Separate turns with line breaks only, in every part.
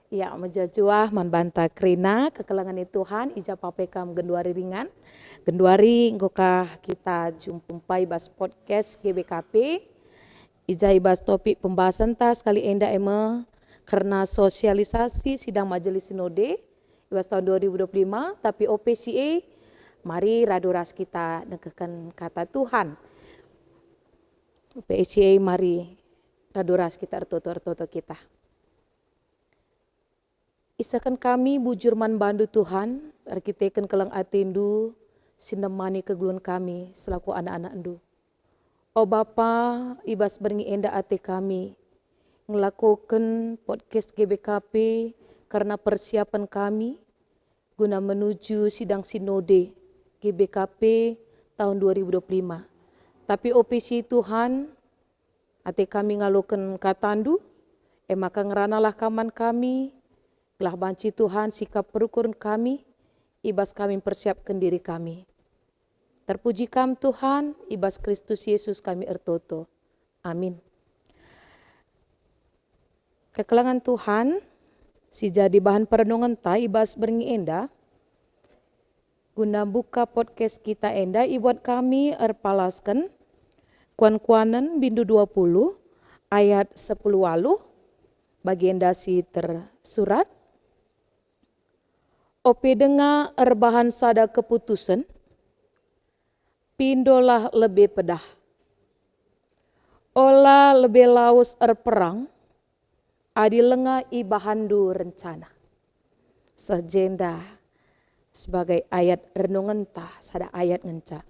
Ya, menjajuah manbanta krina kekelangan Tuhan ija papekam genduari ringan. Genduari ngokah kita jumpai bas podcast GBKP. Ija ibas topik pembahasan tas kali enda karena sosialisasi sidang majelis sinode ibas tahun 2025 tapi OPCA mari radoras kita dengarkan kata Tuhan. OPCA mari radoras kita ertoto kita. Isakan kami bujur man bandu Tuhan, arkiteken kelang atendu, sinemani keguluan kami selaku anak-anak endu. O Bapa, ibas beringi enda ate kami, ngelakukan podcast GBKP karena persiapan kami, guna menuju sidang sinode GBKP tahun 2025. Tapi OPC Tuhan, ate kami ngaloken katandu, maka ngeranalah kaman kami, telah banci Tuhan sikap perukuran kami, ibas kami persiapkan diri kami. Terpuji kam Tuhan, ibas Kristus Yesus kami ertoto. Amin. Kekelangan Tuhan, si jadi bahan perenungan ta ibas beringi enda, guna buka podcast kita enda, ibuat kami erpalaskan, kuan-kuanan bindu 20, ayat 10 waluh, bagian dasi tersurat, Ope denga erbahan sada keputusan, pindolah lebih pedah. Olah lebih laus erperang, adi lenga ibahandu rencana. Sejenda sebagai ayat renungan tah, sada ayat ngenca.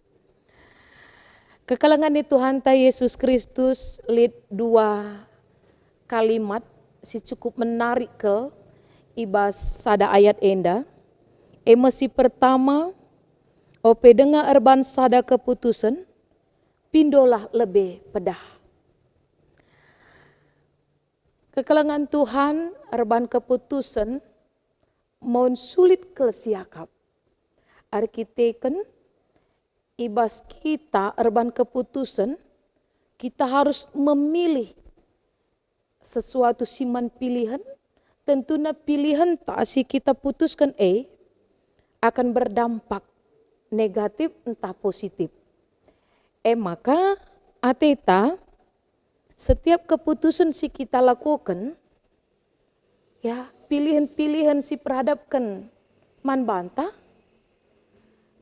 Kekelangan di Tuhan ta Yesus Kristus lid 2 kalimat si cukup menarik ke ibas sada ayat enda. Emasi pertama, ope dengar erban sada keputusan, pindolah lebih pedah. Kekelangan Tuhan erban keputusan, mohon sulit kelesiakap. Arkiteken, ibas kita erban keputusan, kita harus memilih sesuatu siman pilihan, tentunya pilihan tak si kita putuskan akan berdampak negatif entah positif. Maka ateta setiap keputusan si kita lakukan, ya pilihan-pilihan si perhadapkan man banta,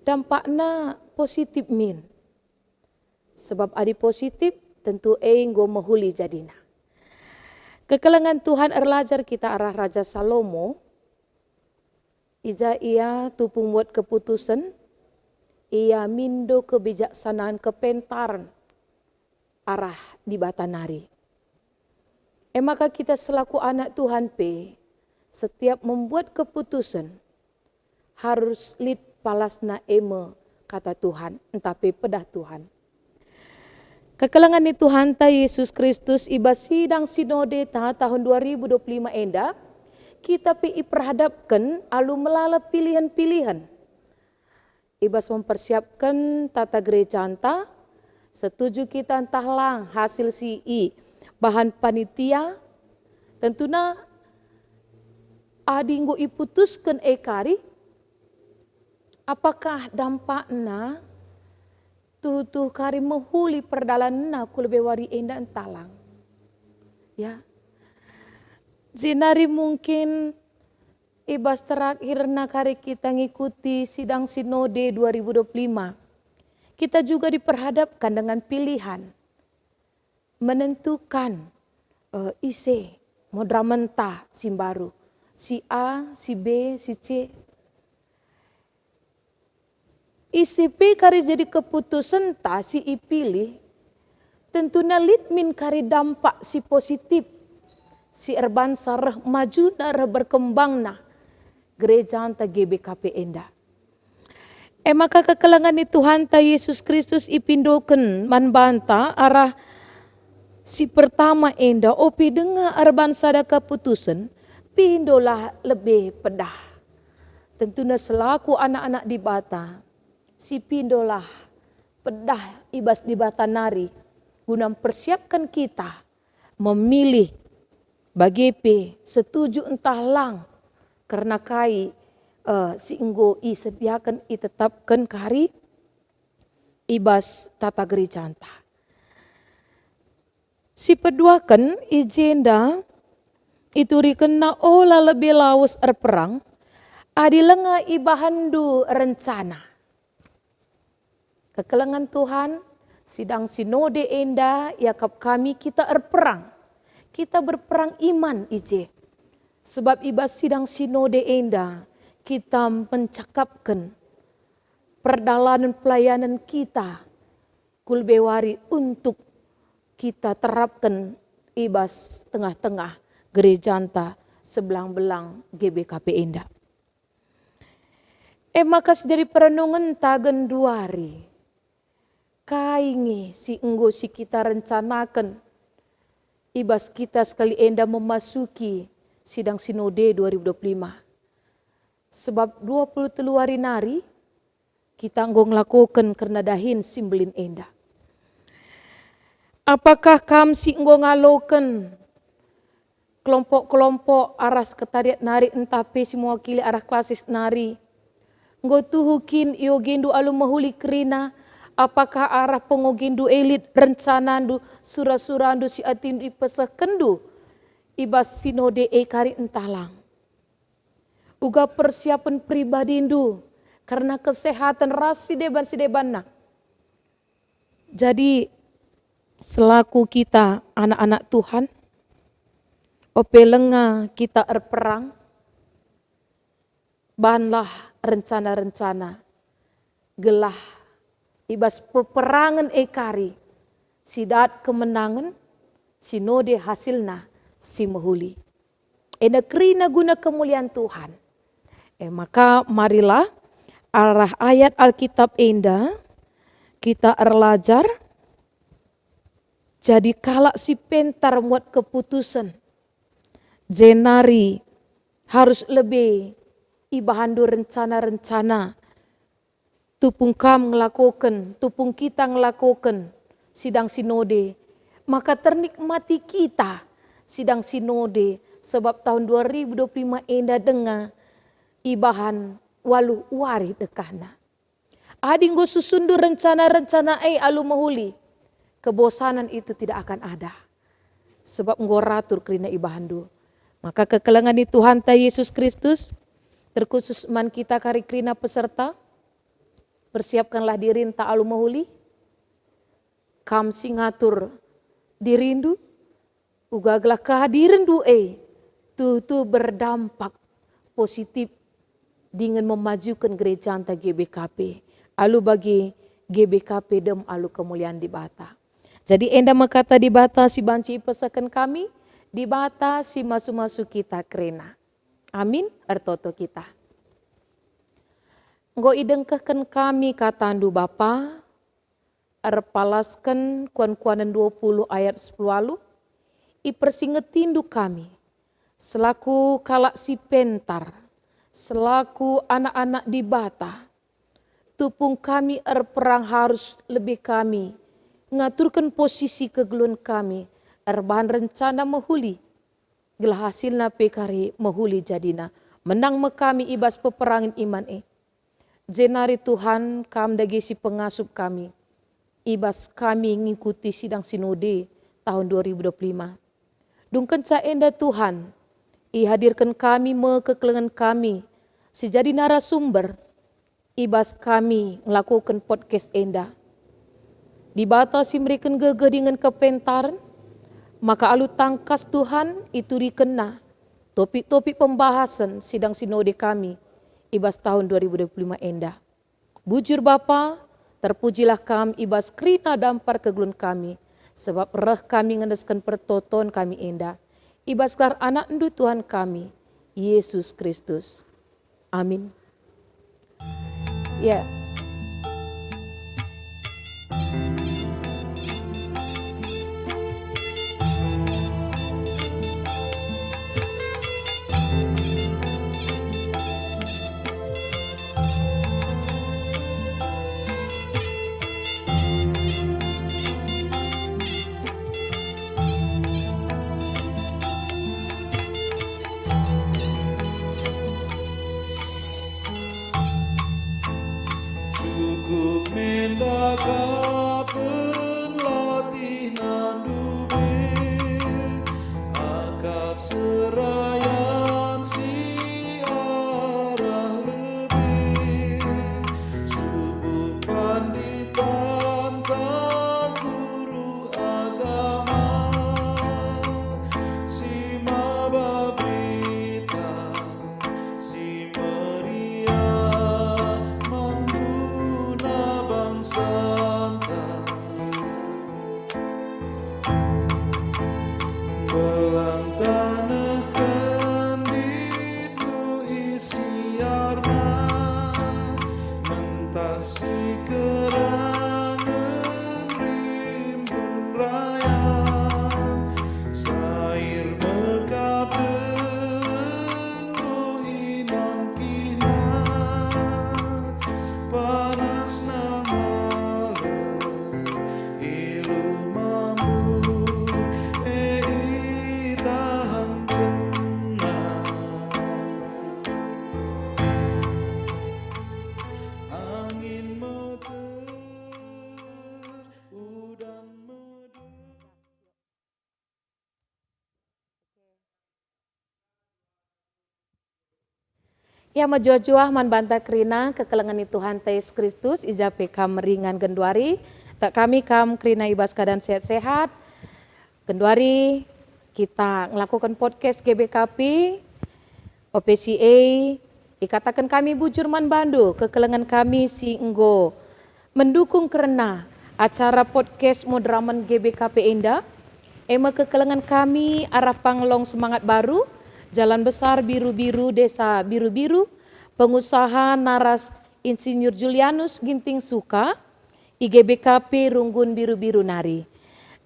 dampaknya positif min. Sebab adi positif tentu enggo mahuli jadina. Kekelangan Tuhan erlajar kita arah Raja Salomo, ija ia tupung buat keputusan, ia mindo kebijaksanaan kepentaran arah di batanari. Maka kita selaku anak Tuhan setiap membuat keputusan harus lid palasna kata Tuhan, entah pedah Tuhan. Kekelangan di Tuhan ta Yesus Kristus ibas sidang sinode tahun 2025 enda, kita perhadapkan alu melala pilihan-pilihan. Ibas mempersiapkan tata gereja anta, setuju kita entahlah hasil bahan panitia, tentunya adinggo iputuskan ekari, apakah dampakna tuh kari menghuli perdalanna kulebewari enda entalang. Ya. Zinari mungkin ibas terakhir kari kita ngikuti sidang sinode 2025. Kita juga diperhadapkan dengan pilihan menentukan isi modramenta simbaru, si A, si B, si C. Isi P kari jadi keputusan ta si ipilih, tentunya litmin kari dampak si positif. Si erban sarah maju darah berkembang gereja anta GBKP enda. Maka kekelangan di Tuhan ta Yesus Kristus ipindoken manbanta arah si pertama enda opi dengar erban sada keputusan pindolah lebih pedah. Tentunya selaku anak-anak di bata si pindolah pedah ibas di bata nari guna mempersiapkan kita memilih Bagepe setuju entah lang karena kai si enggo i sediakan i tetapkan kari ibas tata gereja anta. Si peduakan ijenda itu rikena olah lebih laus perang adi lenga ibahandu rencana. Kekelengan Tuhan sidang sinode enda yakap kami kita perang. Kita berperang iman ije. Sebab ibas sidang sinode enda kita mencakapkan perdalanan pelayanan kita kulbewari untuk kita terapkan ibas tengah-tengah gereja anta sebelang-belang GBKP enda. Makas jadi perenungan tagen duari. Kaingi si enggo si kita rencanakan ibas kita sekali enda memasuki sidang sinode 2025. Sebab 23 hari nari kita enggo ngelakukan karena dahin simbelin enda. Apakah kam si enggo ngalokan kelompok-kelompok aras ketariat nari entape si mewakili arah klasis nari. Enggo tuhukin iyo gendu alu mahuli kerina. Apakah arah pengogindu elit rencanandu surah-surandu si atindu ipesakendu ibas sinode kari entalang. Uga persiapan pribadindu karena kesehatan rasi deban-debanna. Jadi selaku kita anak-anak Tuhan, opelenga kita erperang, banlah rencana-rencana, gelah ibas peperangan ekari, sidat kemenangan, sinode hasilna si mahuli. Kerina guna kemuliaan Tuhan. Maka marilah arah ayat Alkitab enda kita erlajar. Jadi kalak si pentar buat keputusan. Jenari harus lebih ibahandu rencana-rencana. Tupung kam ngelakukan, tupung kita ngelakukan sidang sinode, maka ternikmati kita sidang sinode sebab tahun 2025 enda dengar ibahan walu wari dekahna. Adinggo susundu rencana-rencana alu mahuli, kebosanan itu tidak akan ada. Sebab ngoratur kerina ibahandu. Maka kekelengan di Tuhan ta Yesus Kristus, terkhusus man kita kari kerina peserta, persiapkanlah diri enta alu mahuli. Kam singatur dirindu. Ugaglah kehadiran du tu berdampak positif dengan memajukan gereja anta GBKP. Alu bagi GBKP dem alu kemuliaan di bata. Jadi enda makata di bata si banci pesakan kami. Di bata si masu-masu kita kerena. Amin ertoto kita. Nggo idengkahkan kami katandu Bapa, erpalaskan kuan-kuanan 20 ayat 10 lalu, ipersingetindu kami, selaku kalak si pentar, selaku anak-anak di bata, tupung kami erperang harus lebih kami, ngaturkan posisi kegeluan kami, erbahan rencana mahuli, gelah hasilna pekari mahuli jadina, menang mekami ibas peperangin iman Jenari Tuhan kam dagi si pengasup kami. Ibas kami ngikuti sidang sinode tahun 2025. Dungken ca enda Tuhan. Hadirkan kami kekelengan kami. Sejadi narasumber. Ibas kami melakukan podcast enda. Dibatasi memberikan gege dengan kepentaran. Maka alu tangkas Tuhan itu dikena. Topik-topik pembahasan sidang sinode kami. Ibas tahun 2025 enda. Bujur Bapa, terpujilah kami ibas kerina dampar kegelun kami. Sebab reh kami ngendeskan pertoton kami enda. Ibas kelar anak endu Tuhan kami, Yesus Kristus. Amin. Ya. Ya majua-jua man banta krina kekelengan Tuhan Yesus Kristus ijape kam meringan genduari tak kami kam krina ibas keadaan sehat-sehat genduari kita melakukan podcast GBKP OPCA ikatakan kami bujur man bandu kekelengan kami si enggo mendukung karena acara podcast modraman GBKP Enda ema kekelengan kami arah panglong semangat baru Jalan Besar Biru-Biru Desa Biru-Biru, pengusaha Naras Insinyur Julianus Ginting Suka, IGBKP Runggun Biru-Biru Nari.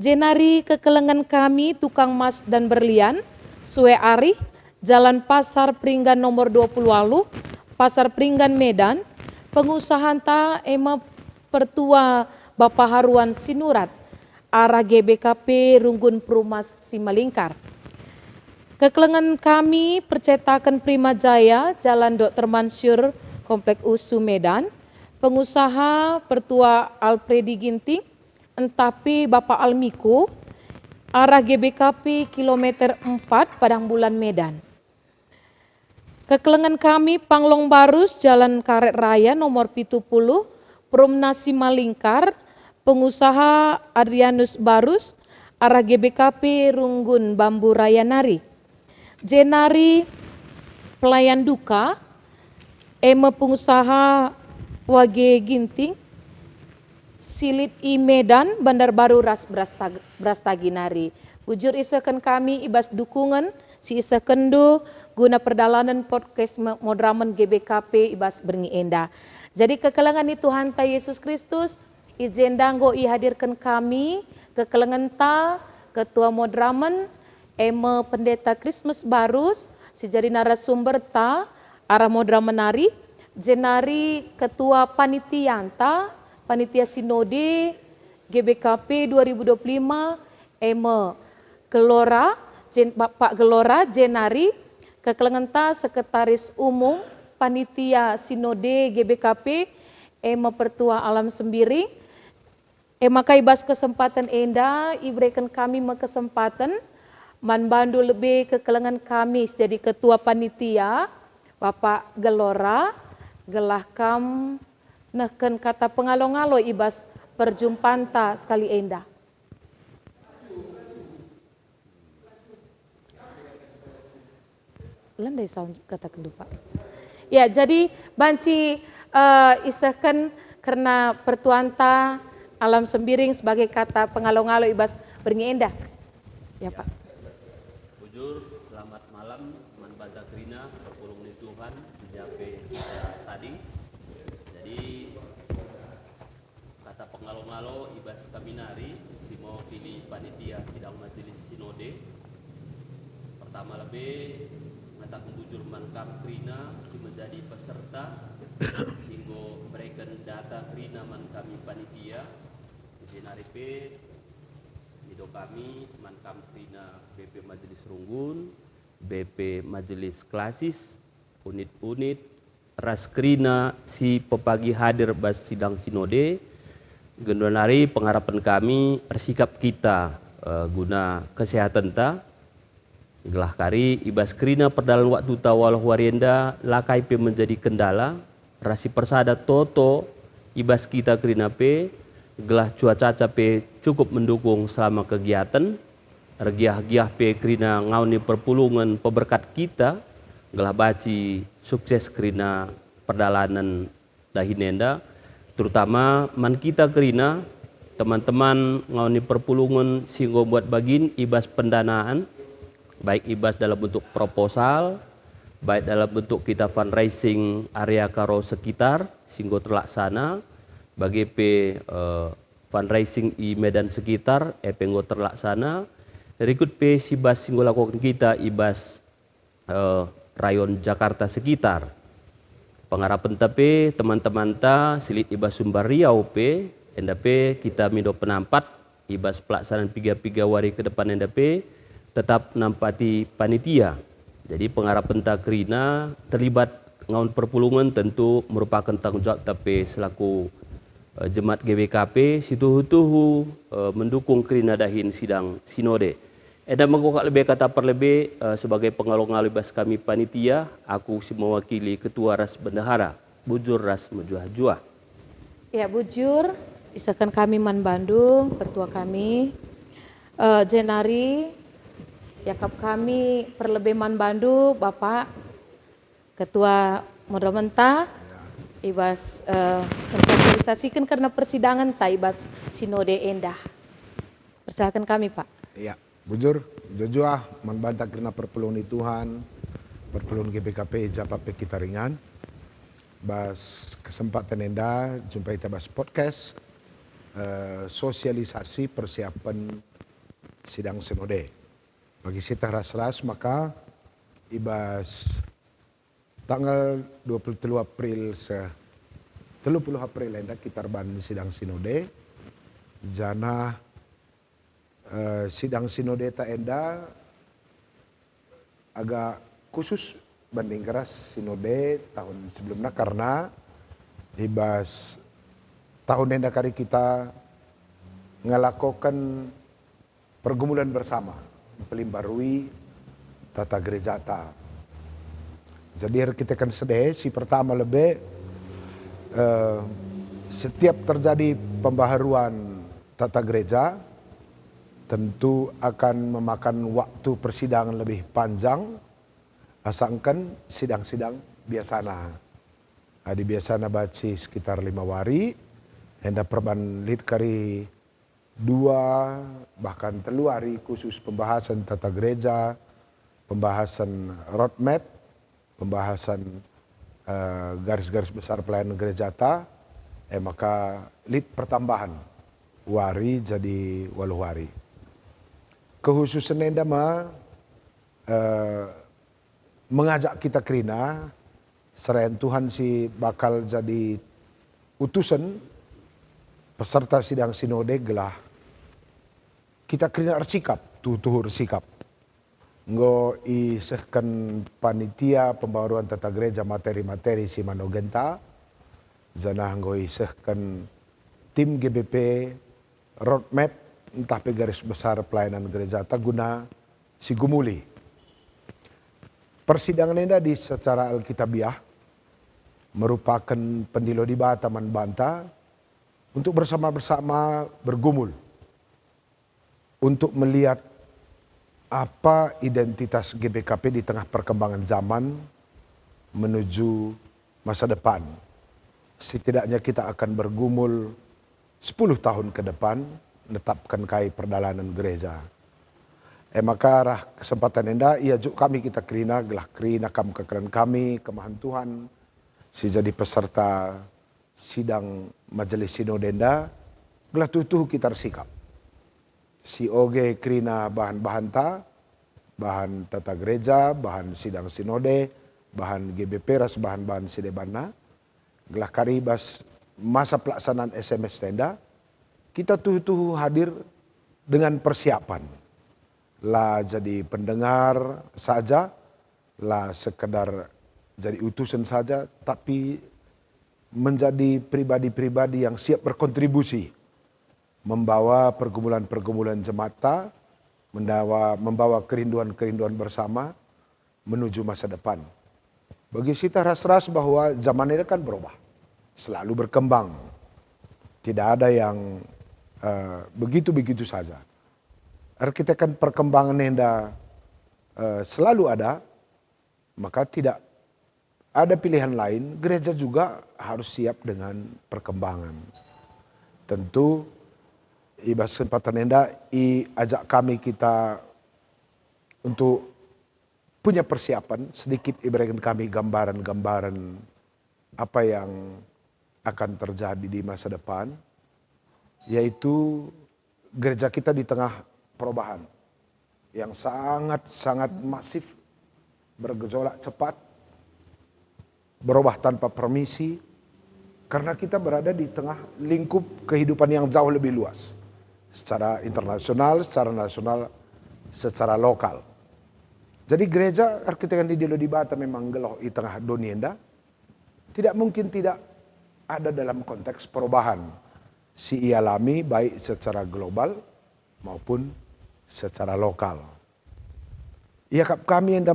Jenari kekelengan kami tukang mas dan berlian, Sue Ari, Jalan Pasar Pringgan nomor 20 Walu, Pasar Pringgan Medan, pengusaha ta ema pertua Bapak Haruan Sinurat, arah GBKP Runggun Perumas Simalingkar. Kekelengan kami percetakan Prima Jaya, Jalan Dr. Mansur, Komplek USU Medan, pengusaha Pertua Alfredi Ginting, entapi Bapak Almiko, arah GBKP kilometer 4 Padang Bulan Medan. Kekelengan kami Panglong Barus, Jalan Karet Raya nomor 70, Perumna Simalingkar, pengusaha Adrianus Barus, arah GBKP Runggun Bambu Raya Nari. Jenari pelayan duka, ema pengusaha Wage Ginting, Silit I Medan, Bandar Baru Ras Brastaginari. Bujur isakan kami ibas dukungan, si isa kendo guna perdalanan podcast modraman GBKP ibas berngi enda. Jadi kekelengan ni Tuhan ta Yesus Kristus, izin danggo hadirkan kami, kekelengan ta, ketua modraman, ema pendeta Christmas Barus, si jadi narasumber ta, arah modra menari, jenari ketua panitia ta, panitia sinode GBKP 2025, ema Gelora, Bapak Gelora, jenari kekelengan ta sekretaris umum panitia sinode GBKP, ema pertua alam sembiring, ema kaibas kesempatan enda, iberikan kami kesempatan man bandu lebih kekelengan kami jadi ketua panitia Bapak Gelora gelah kam neken kata pengalo-ngalo ibas perjumpaan ta sekali enda. Landai sound kata kedua. Ya jadi banci isahkan karena pertuanta alam sembiring sebagai kata pengalo-ngalo ibas berngi enda. Ya Pak.
Selamat malam teman Banta Krina, perpulung di Tuhan, jape tadi. Jadi kata pengalo-ngalo ibas kaminari, si mau pilih panitia sidang majelis sinode. Pertama lebih mata pembujur mankam Krina, si menjadi peserta, hingga berikan data Krina mankami panitia. Jenari P Ido kami mankam Krina BP Majelis Runggun, BP Majelis Klasis, unit-unit Raskrina si pepagi hadir bas sidang sinode, Gendonari pengharapan kami bersikap kita guna kesehatan ta gelah kari ibas kerina perdalan waktu tawal warienda lakai pe menjadi kendala rasi persada toto ibas kita kerina pe gelah cuaca pe cukup mendukung selama kegiatan regiah-giah pe kerina ngauni perpulungan peberkat kita gelah baci sukses kerina perdalanan dahinenda terutama man kita kerina teman-teman ngauni perpulungan singgo buat bagin ibas pendanaan baik ibas dalam bentuk proposal baik dalam bentuk kita fundraising area karo sekitar singgo terlaksana bagi fundraising di Medan sekitar penggo terlaksana berikut sibas singgo lakukan kita ibas rayon Jakarta sekitar pengharapan tapi teman-teman ta silit ibas Sumbar Riau NDP kita mindo penampat ibas pelaksanaan piga-piga wari ke depan NDP tetap nampati panitia. Jadi pengharapan ta kerina terlibat ngaun perpulungan tentu merupakan tanggung jawab tapi selaku jemaat GBKP situhu-tuhu mendukung kerina dahin sidang sinode. Eda menggokak lebih kata perlebih sebagai pengalung alibas kami panitia, aku si mewakili ketua ras bendahara, bujur ras mejuah-juah.
Ya bujur, isakan kami Man Bandung, pertua kami, Jenari, yakap kami perlebih Man Bandung, Bapak, Ketua Modramenta, ibas mensosialisasikan karena persidangan ta ibas sinode endah. Persilakan kami Pak.
Iya, bujur, jujua membantah karena perpulungan Tuhan, perpulungan GBKP Japape kita ringan. Bas kesempatan enda jumpai kita bas podcast sosialisasi persiapan sidang sinode. Bagi kita ras-ras maka ibas tanggal 23 April 30 April enda kita ban sidang sinode. Jana sidang sinode ta enda agak khusus banding keras sinode tahun sebelumnya karena ibas tahun enda kali kita ngelakukan pergumulan bersama pelimbarui tata gereja ta. Jadi kita kan sedih si pertama lebih setiap terjadi pembaharuan tata gereja tentu akan memakan waktu persidangan lebih panjang asalkan sidang-sidang biasana. Adi biasana baci sekitar 5 wari, hendak perban lid kari 2 bahkan 3 hari khusus pembahasan tata gereja, pembahasan roadmap, pembahasan garis-garis besar pelayanan gereja ta, maka lid pertambahan wari jadi 8 wari. Khususan enda mengajak kita kerina serayan Tuhan si bakal jadi utusan peserta sidang sinode gelah kita kerina bersikap, tuh bersikap. Ngo isehkan panitia pembaruan tata gereja materi-materi si manogenta, zanah ngo isehkan tim GBP roadmap entah pe garis besar pelayanan gereja ta guna si gumuli. Persidangan ini di secara alkitabiah merupakan pendilo di Taman Banta untuk bersama-sama bergumul untuk melihat apa identitas GBKP di tengah perkembangan zaman menuju masa depan. Setidaknya kita akan bergumul 10 tahun ke depan menetapkan kai perdalanan gereja. Maka rah kesempatan enda ia juk kami kita kerina gelah kerina kam kekeran kami kemahan Tuhan si jadi peserta sidang majelis sinode enda gelah tutuh kita sikap. Si oge kerina bahan-bahan ta, bahan tata gereja, bahan sidang sinode, bahan GBP ras bahan-bahan sidebana, gelah karibas masa pelaksanaan SMS tenda, kita tuh hadir dengan persiapan. Lah jadi pendengar saja, lah sekedar jadi utusan saja, tapi menjadi pribadi-pribadi yang siap berkontribusi membawa pergumulan-pergumulan jemaat, membawa kerinduan-kerinduan bersama menuju masa depan. Bagi kita ras-ras bahwa zaman ini kan berubah, selalu berkembang. Tidak ada yang begitu-begitu saja. Arkitekkan perkembangan yang selalu ada, maka tidak ada pilihan lain. Gereja juga harus siap dengan perkembangan. Tentu ibas kesempatan enda ajak kami kita untuk punya persiapan sedikit, iberikan kami gambaran-gambaran apa yang akan terjadi di masa depan, yaitu gereja kita di tengah perubahan yang sangat-sangat masif, bergejolak cepat, berubah tanpa permisi, karena kita berada di tengah lingkup kehidupan yang jauh lebih luas, secara internasional, secara nasional, secara lokal. Jadi gereja arkitekkan di Dilo di Bata memang geloh di tengah dunia tidak mungkin tidak ada dalam konteks perubahan si ialami baik secara global maupun secara lokal. Ya kami yang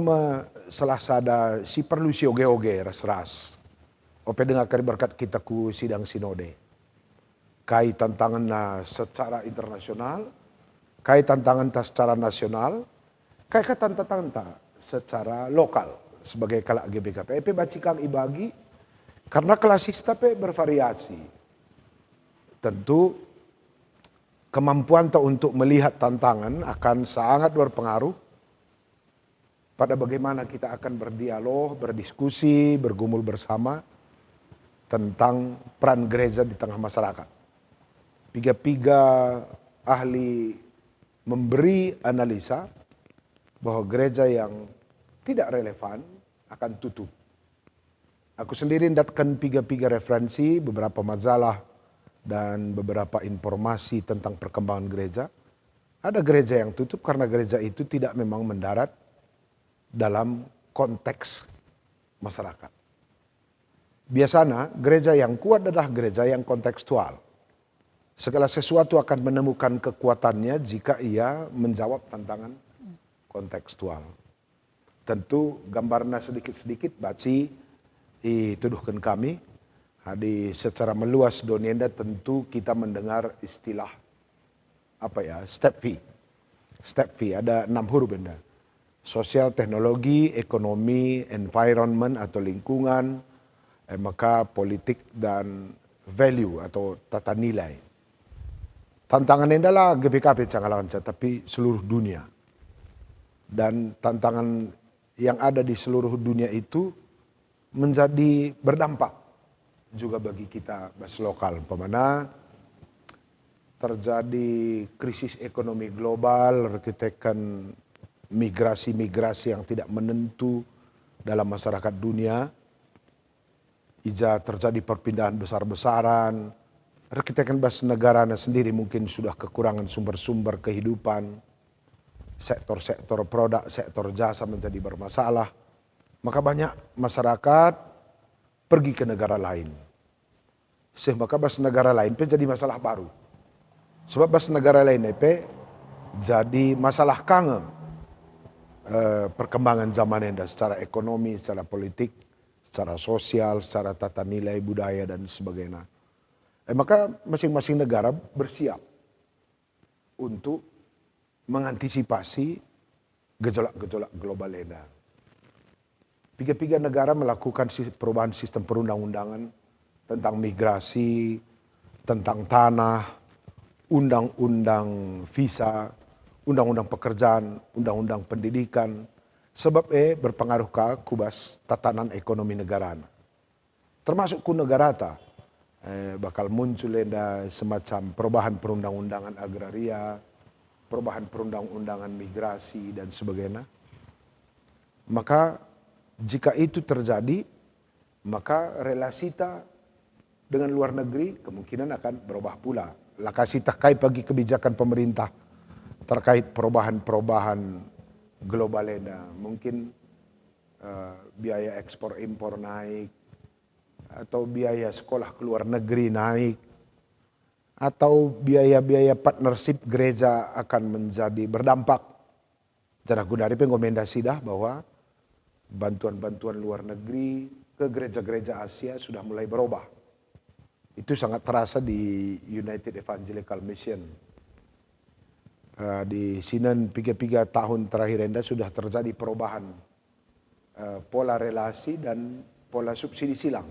selasada si perlu si oge-oge ras-ras. Ope dengar berkat kita ku sidang sinode. Kai tantangan secara internasional, kai tantangan secara nasional, kai tanta-tanta secara lokal sebagai kalak GBKP. Epe bacikang ibagi karena klasista pe bervariasi. Tentu kemampuan untuk melihat tantangan akan sangat berpengaruh pada bagaimana kita akan berdialog, berdiskusi, bergumul bersama tentang peran gereja di tengah masyarakat. Piga-piga ahli memberi analisa bahwa gereja yang tidak relevan akan tutup. Aku sendiri datangkan piga-piga referensi, beberapa majalah dan beberapa informasi tentang perkembangan gereja. Ada gereja yang tutup karena gereja itu tidak memang mendarat dalam konteks masyarakat. Biasanya gereja yang kuat adalah gereja yang kontekstual. Segala sesuatu akan menemukan kekuatannya jika ia menjawab tantangan kontekstual. Tentu gambarnya sedikit-sedikit baci dituduhkan kami. Secara meluas donienda tentu kita mendengar istilah step fee. Step fee ada 6 huruf benda. Sosial, teknologi, ekonomi, environment atau lingkungan, maka politik dan value atau tata nilai. Tantangan ini adalah GPKP jangan tapi seluruh dunia. Dan tantangan yang ada di seluruh dunia itu menjadi berdampak juga bagi kita bas lokal. Pemana terjadi krisis ekonomi global, arkitekkan migrasi-migrasi yang tidak menentu dalam masyarakat dunia. Ija terjadi perpindahan besar-besaran. Arkitekkan bas negaranya sendiri mungkin sudah kekurangan sumber-sumber kehidupan. Sektor-sektor produk, sektor jasa menjadi bermasalah. Maka banyak masyarakat pergi ke negara lain. Sehingga bas negara lain jadi masalah baru. Sebab bas negara lain jadi masalah kangen. Perkembangan zaman ini secara ekonomi, secara politik, secara sosial, secara tata nilai, budaya dan sebagainya. Maka masing-masing negara bersiap untuk mengantisipasi gejolak-gejolak global ini. Tiga-tiga negara melakukan perubahan sistem perundang-undangan tentang migrasi, tentang tanah, undang-undang visa, undang-undang pekerjaan, undang-undang pendidikan, sebab berpengaruh ke kubas tatanan ekonomi negara. Termasuk ku negara bakal muncul semacam perubahan perundang-undangan agraria, perubahan perundang-undangan migrasi dan sebagainya. Maka jika itu terjadi, maka relasi kita dengan luar negeri kemungkinan akan berubah pula. Lakasi terkait bagi kebijakan pemerintah terkait perubahan-perubahan global ini. Mungkin biaya ekspor impor naik, atau biaya sekolah ke luar negeri naik, atau biaya-biaya partnership gereja akan menjadi berdampak. Jana gunari pengomendasi dah bahwa bantuan-bantuan luar negeri ke gereja-gereja Asia sudah mulai berubah. Itu sangat terasa di United Evangelical Mission. Di sini 3 tahun terakhir ini sudah terjadi perubahan pola relasi dan pola subsidi silang.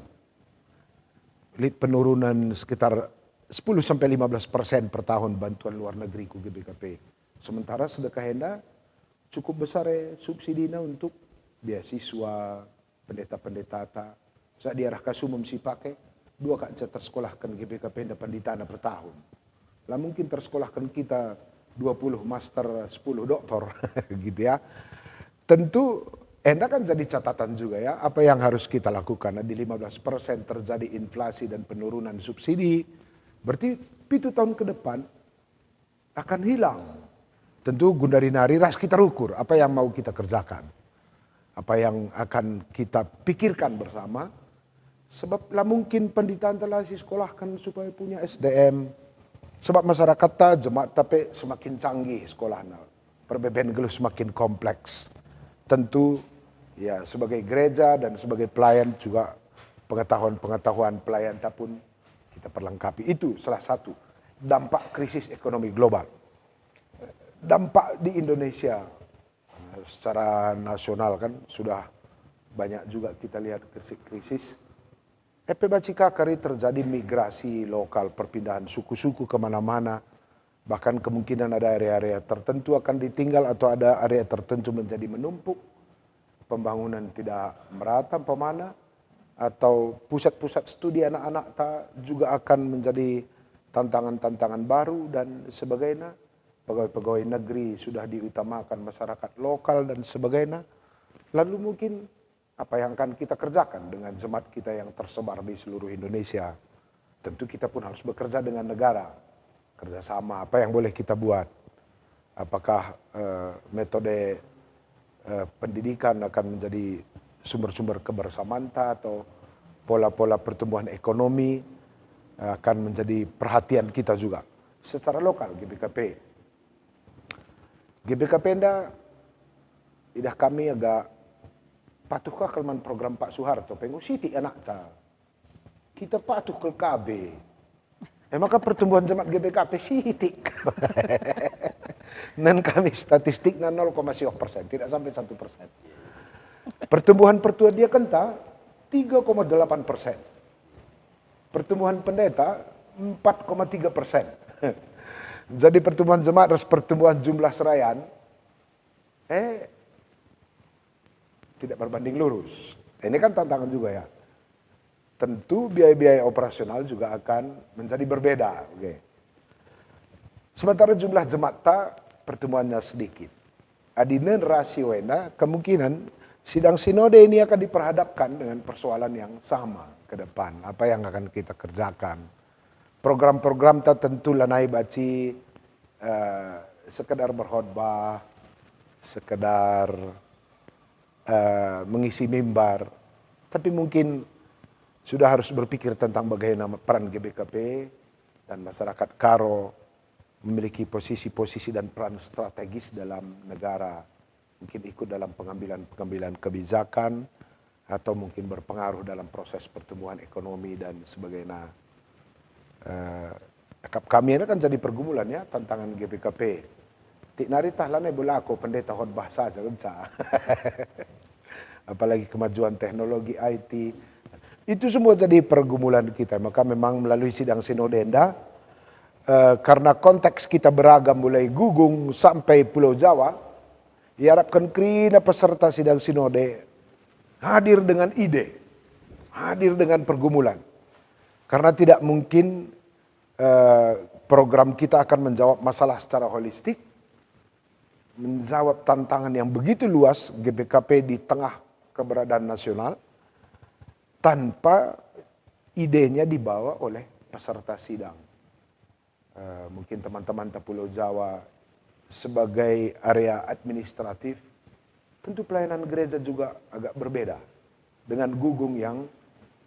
Penurunan sekitar 10-15% per tahun bantuan luar negeri ku GBKP. Sementara sedekah henda cukup besar subsidinya untuk beasiswa, pendeta-pendeta saat diarah kasumum si pakai 2 kak tersekolahkan GBKP henda panditana per tahun. Lah mungkin tersekolahkan kita 20 master, 10 doktor gitu ya. Tentu enda kan jadi catatan juga ya, apa yang harus kita lakukan. Di 15% terjadi inflasi dan penurunan subsidi, berarti 7 tahun ke depan akan hilang. Tentu gundari nari ras kita ukur, apa yang mau kita kerjakan. Apa yang akan kita pikirkan bersama. Sebab lah mungkin pendidikan telah disekolahkan supaya punya SDM. Sebab masyarakat jemaat tapi semakin canggih sekolahnya. Perbedaan gelus semakin kompleks. Tentu ya sebagai gereja dan sebagai pelayan juga pengetahuan pelayan pun kita perlengkapi. Itu salah satu dampak krisis ekonomi global. Dampak di Indonesia secara nasional kan sudah banyak juga kita lihat krisis. Bacikakari terjadi migrasi lokal, perpindahan suku-suku kemana-mana. Bahkan kemungkinan ada area-area tertentu akan ditinggal atau ada area tertentu menjadi menumpuk. Pembangunan tidak merata pemana. Atau pusat-pusat studi anak-anak juga akan menjadi tantangan-tantangan baru dan sebagainya. Pegawai-pegawai negeri sudah diutamakan masyarakat lokal dan sebagainya. Lalu mungkin apa yang akan kita kerjakan dengan jemaat kita yang tersebar di seluruh Indonesia. Tentu kita pun harus bekerja dengan negara. Kerjasama, apa yang boleh kita buat. Apakah metode pendidikan akan menjadi sumber-sumber kebersamaan atau pola-pola pertumbuhan ekonomi akan menjadi perhatian kita juga. Secara lokal GBKP. GBKP idah kami agak patuhkah kelman program Pak Soeharto, pengusiti anak ta. Kita patuh ke KB. Maka pertumbuhan jemaat GBKP sitik. Dan kami statistiknya 0,1%, tidak sampai 1%. Pertumbuhan pertua dia kenta 3,8%. Pertumbuhan pendeta 4,3%. Jadi pertumbuhan jemaat dan pertumbuhan jumlah serayan tidak berbanding lurus. Ini kan tantangan juga ya. Tentu biaya-biaya operasional juga akan menjadi berbeda. Oke. Sementara jumlah jemaat pertumbuhannya sedikit. Adinen rasioena kemungkinan sidang sinode ini akan diperhadapkan dengan persoalan yang sama ke depan. Apa yang akan kita kerjakan. Program-program tentu lanai baci sekedar berkhotbah, sekedar mengisi mimbar, tapi mungkin sudah harus berpikir tentang bagaimana peran GBKP dan masyarakat Karo memiliki posisi-posisi dan peran strategis dalam negara, mungkin ikut dalam pengambilan kebijakan atau mungkin berpengaruh dalam proses pertumbuhan ekonomi dan sebagainya. Kami ini kan jadi pergumulan ya tantangan GBKP. Tik nari tahlane berlaku pendeta khotbah saja kan. Apalagi kemajuan teknologi IT. Itu semua jadi pergumulan kita. Maka memang melalui sidang sinode karena konteks kita beragam mulai Gugung sampai Pulau Jawa, diharapkan krina peserta sidang sinode hadir dengan ide, hadir dengan pergumulan. Karena tidak mungkin program kita akan menjawab masalah secara holistik, menjawab tantangan yang begitu luas GBKP di tengah keberadaan nasional tanpa idenya dibawa oleh peserta sidang. Mungkin teman-teman Pulau Jawa sebagai area administratif, tentu pelayanan gereja juga agak berbeda dengan Gugung yang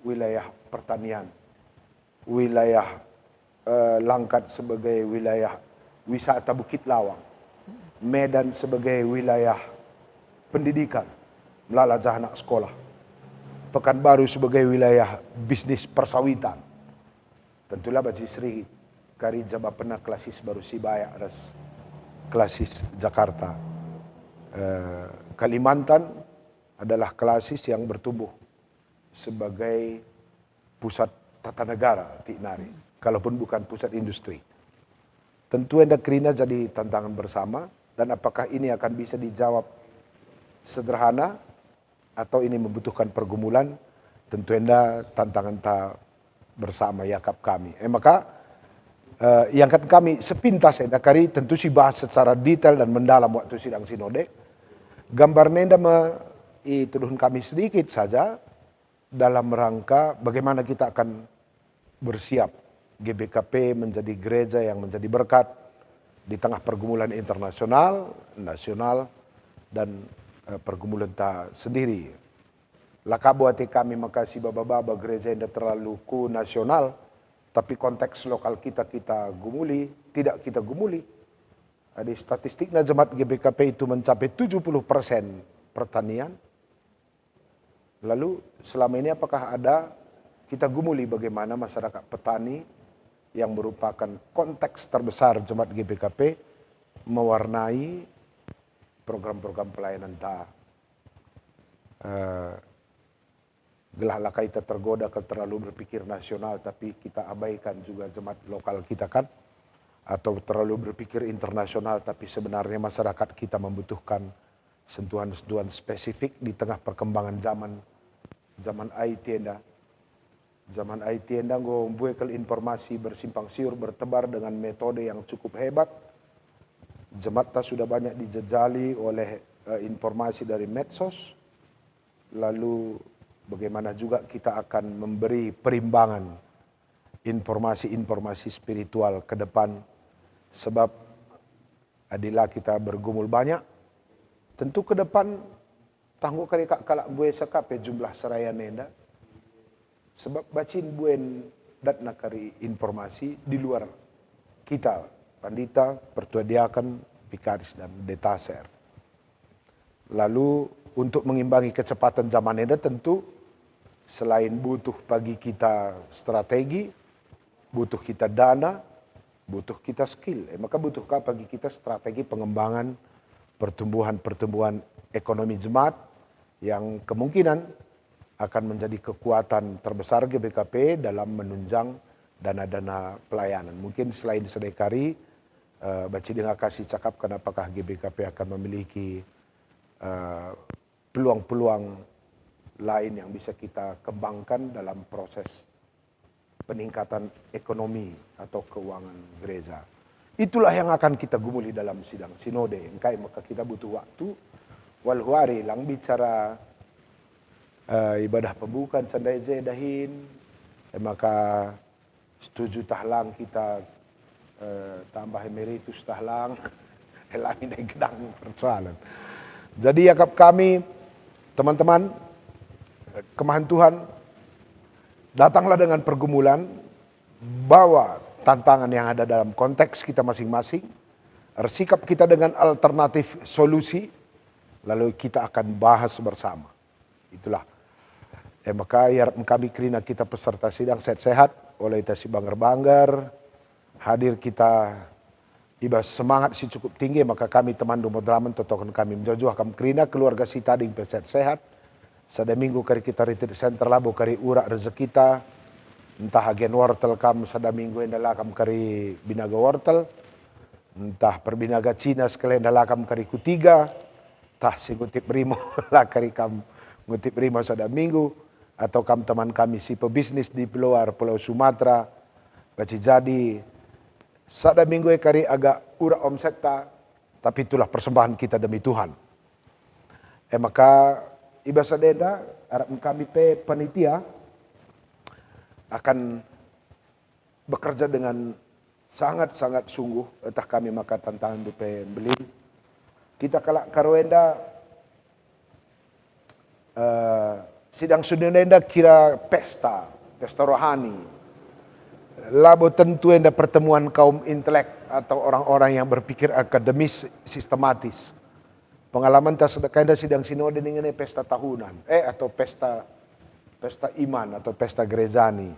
wilayah pertanian, wilayah Langkat sebagai wilayah wisata Bukit Lawang, Medan sebagai wilayah pendidikan, melalajah anak sekolah, Pekanbaru sebagai wilayah bisnis persawitan. Tentulah Baci Sri kari jaba pernah klasis baru Sibaya ras klasis Jakarta. Kalimantan adalah klasis yang bertumbuh sebagai pusat tata negara Tiknari, kalaupun bukan pusat industri. Tentu enda kerina jadi tantangan bersama, dan apakah ini akan bisa dijawab sederhana atau ini membutuhkan pergumulan, tentu enda tantangan tak bersama yakap kami. Maka yang kan kami sepintas enda kari tentu si bahas secara detail dan mendalam waktu sidang sinode. Gambar nenda ituduhun kami sedikit saja dalam rangka bagaimana kita akan bersiap GBKP menjadi gereja yang menjadi berkat di tengah pergumulan internasional, nasional, dan pergumulan tak sendiri. Lakabu hati kami makasih baba-baba gereja yang terlalu nasional, tapi konteks lokal kita gumuli, tidak kita gumuli. Ada statistiknya jemaat GBKP itu mencapai 70% pertanian. Lalu selama ini apakah ada kita gumuli bagaimana masyarakat petani yang merupakan konteks terbesar jemaat GBKP mewarnai program-program pelayanan gelah kita tergoda ke terlalu berpikir nasional, tapi kita abaikan juga jemaat lokal kita kan, atau terlalu berpikir internasional, tapi sebenarnya masyarakat kita membutuhkan sentuhan-sentuhan spesifik di tengah perkembangan zaman IT enda. Zaman IT enda membuat informasi bersimpang siur bertebar dengan metode yang cukup hebat. Jemaat sudah banyak dijejali oleh informasi dari medsos. Lalu bagaimana juga kita akan memberi perimbangan informasi-informasi spiritual ke depan, sebab adilah kita bergumul banyak. Tentu ke depan tangguh kali kalak bue sakape jumlah seraya nenda, sebab bacin buen dat nakari informasi di luar kita, pandita, pertua diakan, pikaris dan detaser. Lalu untuk mengimbangi kecepatan zaman ini tentu selain butuh bagi kita strategi, butuh kita dana, butuh kita skill. Maka butuhkah bagi kita strategi pengembangan pertumbuhan ekonomi jemaat yang kemungkinan akan menjadi kekuatan terbesar GBKP dalam menunjang dana-dana pelayanan. Mungkin selain sedekari, Baci dengan kasih cakapkan apakah GBKP akan memiliki peluang-peluang lain yang bisa kita kembangkan dalam proses peningkatan ekonomi atau keuangan gereja. Itulah yang akan kita gumuli dalam sidang sinode. Maka kita butuh waktu. Walhuari lang bicara ibadah pembukaan candai dahin. Maka setuju tahlang kita tambah emeritus tahlang. Helangi dari gedang persoalan. Jadi yakap kami, teman-teman, kemahan Tuhan, datanglah dengan pergumulan, bawa tantangan yang ada dalam konteks kita masing-masing, sikap kita dengan alternatif solusi, lalu kita akan bahas bersama. Itulah. Maka kami kerina kita peserta sidang sehat-sehat, oleh tasi banggar-banggar, hadir kita ibas semangat si cukup tinggi, maka kami teman Dumodraman totokan kami menjojoh kami kerina keluarga si tading sehat-sehat. Sada minggu kari kita retreat center labo kari urak rezeki kita, entah agen wortel kam sada minggu endala kam kari binaga wortel, entah perbinaga Cina sekalian endala kam kari kutiga, entah si ngutip rimo lah kari kam ngutip rimo sada minggu, atau kam teman kami si pebisnis di Pulau Sumatera, baci jadi sada minggu kari agak urak omset tapi itulah persembahan kita demi Tuhan. Maka ibasa denda, harap kami panitia akan bekerja dengan sangat-sangat sungguh. Entah kami maka tantangan dupe belin. Kita kalak karwenda sidang sudenda kira pesta rohani. labo tentu ada pertemuan kaum intelek atau orang-orang yang berpikir akademis sistematis. Pengalaman tas kanda sidang sinode dengan pesta tahunan, atau pesta iman atau pesta gerejani.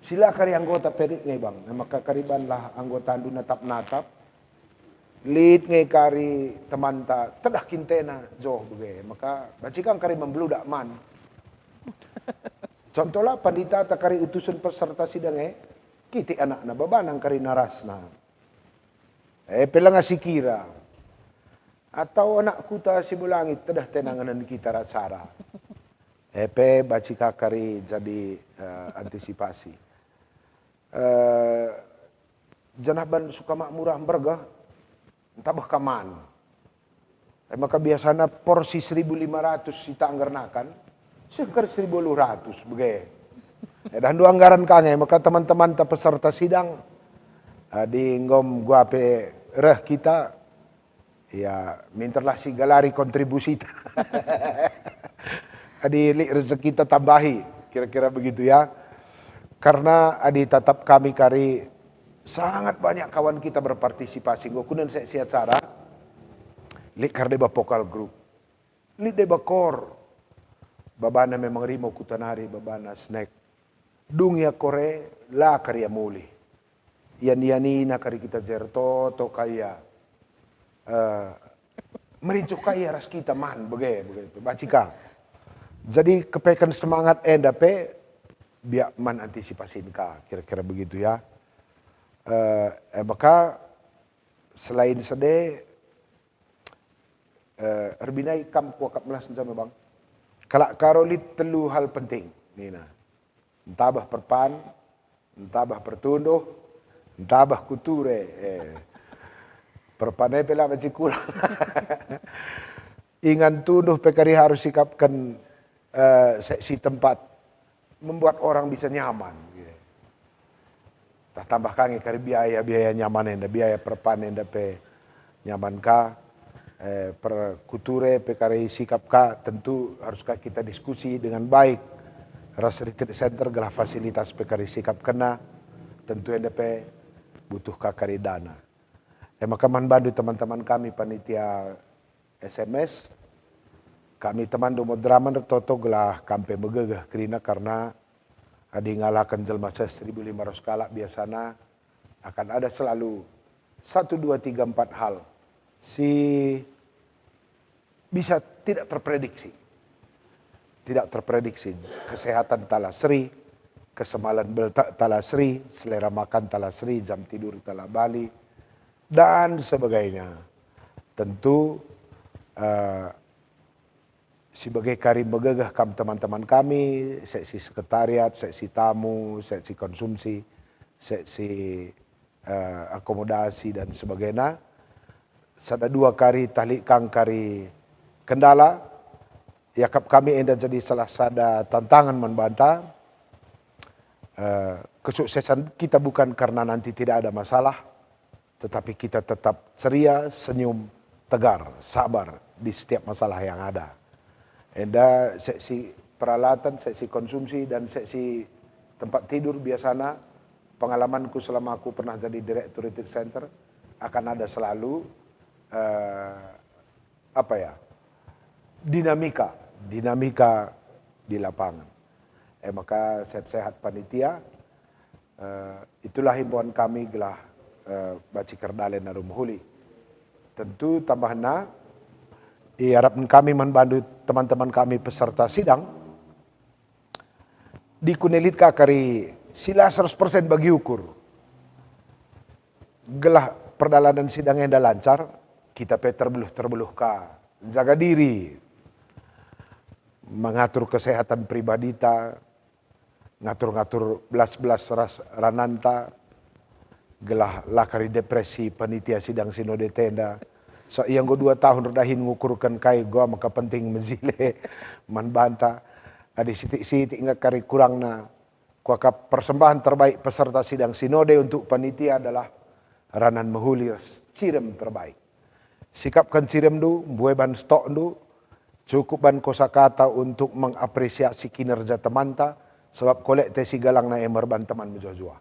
Sila kari anggota pedik ngai bang, maka karibanlah anggota andu natap-natap. Lead ngai kari teman ta tedah kintena jauh bege, maka bacikang kari membludak man. Contohlah pandita tak kari utusan peserta sidang kiti anak na babanang kari narasna. Pelang asikira. Atau anak kuta si bulangit tedah tenanganan kita rasara. Bacika kari jadi antisipasi. Janaban suka makmurah bergah, tabah kaman. Maka biasanya porsi 1.500 kita anggarnakan, sekar 1.200 bege. Dan dua anggaran kange, maka teman-teman peserta sidang di ngom guape reh kita, ya minterlah si galari kontribusi. Adi rezeki kita tambahi, kira-kira begitu ya. Karena adi tetap kami kari sangat banyak kawan kita berpartisipasi. Ngokunan saya siat cara, lik kardeba pokal group, lik deba kor, babana memang rimo kutanari, babana snack, dunia kore la karya muli, yani na kari kita jerto to kaya, merincuk kaya ras kita man, begitu, bacika. Jadi kepekan semangat endape biak man antisipasin ka, kira-kira begitu ya. Maka selain sede erbinai kam kuakap melas sama bang. Kalak karolit telu hal penting nina. Entabah perpan, entabah pertunduh, entabah kuture. Perpanai pela macam kurang. Ingan tunduh pekari harus sikapkan si tempat membuat orang bisa nyaman. Tak tambah kange kari biaya nyaman enda, biaya perpan enda pe nyaman ka, per kuture pe kari sikap ka, tentu harus kita diskusi dengan baik. Ras retreat center gelah fasilitas pe kari sikap kena, tentu enda pe butuh ka kari dana. Maka man bantu teman-teman kami panitia SMS, kami teman do modraman toto gelah kampe megegah kerina karena adi ngalakan jelma 1.500 kalak biasana akan ada selalu 1, 2, 3, 4 hal si bisa tidak terprediksi. Tidak terprediksi. Kesehatan talasri, kesemalan talasri, selera makan talasri, jam tidur tala bali, dan sebagainya. Tentu sebagai kari megegah kam teman-teman kami, seksi sekretariat, seksi tamu, seksi konsumsi, seksi akomodasi dan sebagainya. Sada dua kari tahlik kang kari kendala, yakap kami enda jadi salah sada tantangan membantah. Kesuksesan kita bukan karena nanti tidak ada masalah, tetapi kita tetap ceria, senyum, tegar, sabar di setiap masalah yang ada. Enda seksi peralatan, seksi konsumsi, dan seksi tempat tidur biasanya pengalamanku selama aku pernah jadi direktur retreat center akan ada selalu dinamika di lapangan. Maka sehat-sehat panitia, itulah himbauan kami gelah Baci Kerdalen Arum Huli. Tentu tambahnya harapkan kami membantu teman-teman kami peserta sidang di kunelit kari sila 100% bagi ukur. Gelah perjalanan sidang yang lancar, kita terbeluh ka, jaga diri, mengatur kesehatan pribadi ta, ngatur-ngatur belas-belas rananta, gelah lakari depresi panitia sidang sinode tenda. So yang go 2 tahun redahin ngukurkan kai gua maka penting mezile man banta adi sitik-sitik ingat kari kurang na kuakap persembahan terbaik peserta sidang sinode untuk panitia adalah ranan mahuli cirem terbaik. Sikapkan cirem du, bueban stok du, cukupan kosakata untuk mengapresiasi kinerja teman ta sebab kolek tesi galang na emer ban teman menjua-jua.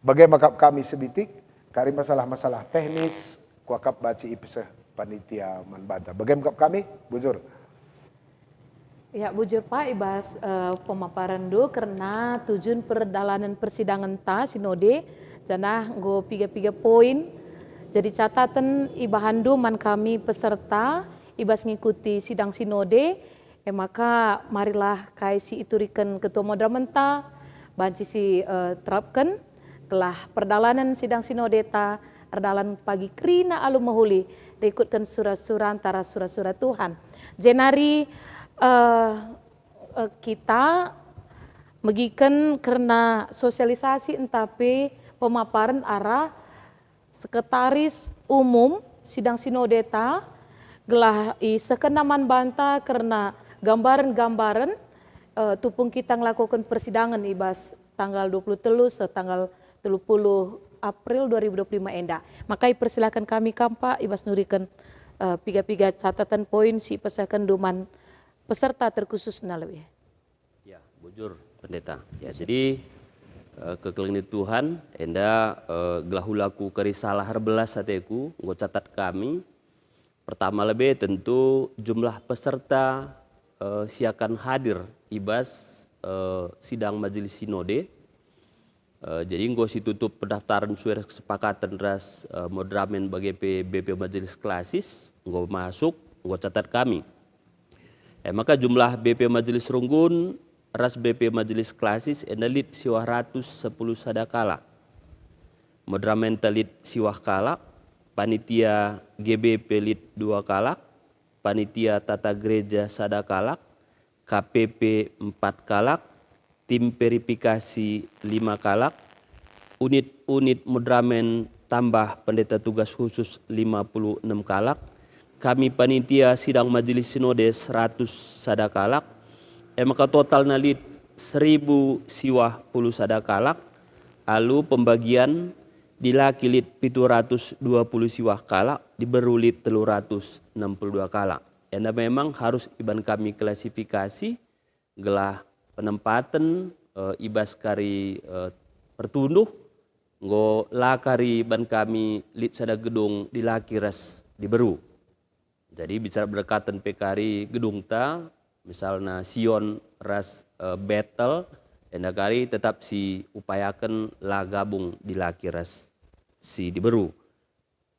Bagai makap kami sedikit, kari masalah-masalah teknis, kuakap baci ipseh panitia manbanta. Bagai makap kami, bujur.
Ya, bujur Pak, ibas pemaparan do karena tujuan perdalanan persidangan ta sinode, janah nggo piga-piga poin. Jadi catatan ibahan do man kami peserta, ibas ngikuti sidang sinode, maka marilah kai si iturikan ketua modramenta, banci si terapkan, telah perdalanan sidang sinodeta perdalan pagi krina alu mahuli diikutkan surah-surah antara surah-surah Tuhan. Jenari kita megikan karena sosialisasi entape pemaparan arah sekretaris umum sidang sinodeta gelah sekenaman banta karena gambaran-gambaran tupung kita melakukan persidangan ibas tanggal 23 tanggal 30 April 2025 enda. Maka persilakan kami kampa ibas nurikan piga-piga catatan poin si pesakan duman peserta terkhusus lebih.
Ya, bujur pendeta. Ya, jadi kekelini Tuhan enda gelahulaku kerisalah herbelas sateku nggo catat kami. Pertama lebih tentu jumlah peserta siakan hadir ibas sidang majelis sinode. Jadi nggo si tutup pendaftaran suara kesepakatan ras modramen bagi BP majelis klasis nggo masuk nggo catat kami. Maka jumlah BP majelis runggun ras BP majelis klasis endalit siwah 110 sadakala. Modramen talit siwah kalak, panitia GBP lit 2 kalak, panitia tata gereja sadakalak, KPP 4 kalak, tim verifikasi 5 kalak, unit-unit modramen tambah pendeta tugas khusus 56 kalak, kami panitia sidang majelis sinode 100 sadakalak, maka total nalit 1000 siwah puluh sadakalak, lalu pembagian dilakilit 720 siwah kalak, diberulit 362 kalak. Anda memang harus iban kami klasifikasi gelah penempatan ibas kari pertunduh nggo lakari ban kami lit sada gedung di lakiras di beru. Jadi bicara berdekatan pekari gedung ta misalnya Sion ras battle enda kari tetap si upayakan la gabung di lakiras si di beru.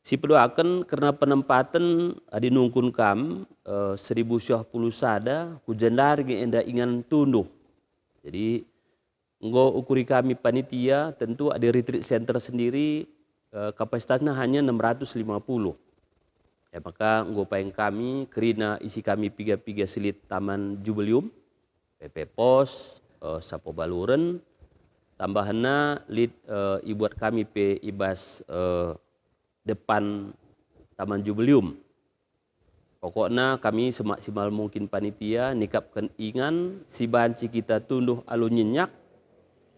Si pedoakan karena penempatan adi nungkun kam 1010 sada hujan dari enda ingan tunduh. Jadi nggo ukuri kami panitia tentu ada retreat center sendiri kapasitasnya hanya 650. Maka nggo payeng kami kerina isi kami piga-piga selit Taman Jubileum, PP Pos, Sapo Baluren, tambahannya lead ibuat kami pe ibas depan Taman Jubileum. Pokoknya kami semaksimal mungkin panitia nikapkan ingan si banci kita tunduh alun nyenyak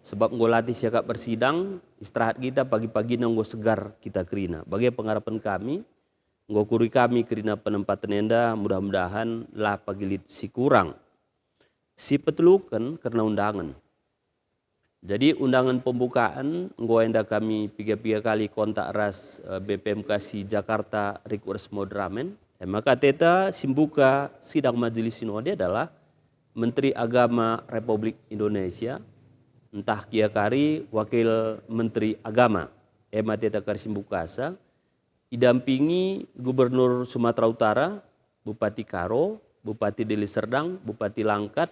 sebab ngolati siakap bersidang istirahat kita pagi-pagi nunggu segar kita kerina. Bagi pengharapan kami ngokuri kami kerina penempatan enda mudah-mudahan lah pagilit si kurang. Si petelukan karena undangan. Jadi undangan pembukaan nggo enda kami piga-piga kali kontak ras BPMK si Jakarta Request Modramen. Maka teta simbuka sidang majelis sinode adalah Menteri Agama Republik Indonesia, entah kia kari Wakil Menteri Agama, teta kari simbukasa, didampingi Gubernur Sumatera Utara, Bupati Karo, Bupati Deli Serdang, Bupati Langkat,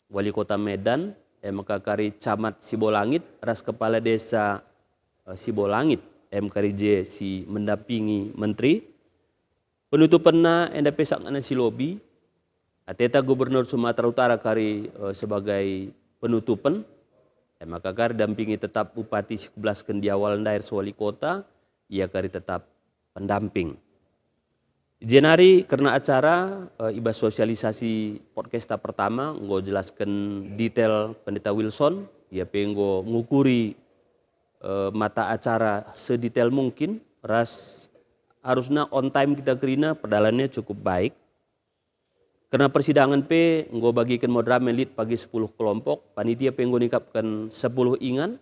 Wali Kota Medan, maka kari Camat Sibolangit, ras Kepala Desa Sibolangit, kari J si mendampingi Menteri. Penutupannya enda pesak ana silobi, ateta Gubernur Sumatera Utara kari sebagai penutupan, maka kari dampingi tetap Bupati 11 Kendiawal Daerah Wali Kota, ia kari tetap pendamping. Jenari karena acara ibas sosialisasi podcast pertama, nggo jelaskan detail Pendeta Wilson, ia penggo ngukuri mata acara sedetail mungkin, ras harusnya on time kita kerina perdalannya cukup baik. Karena persidangan nggo bagikan modramen lead pagi 10 kelompok, panitia penggo nikapkan 10 ingan,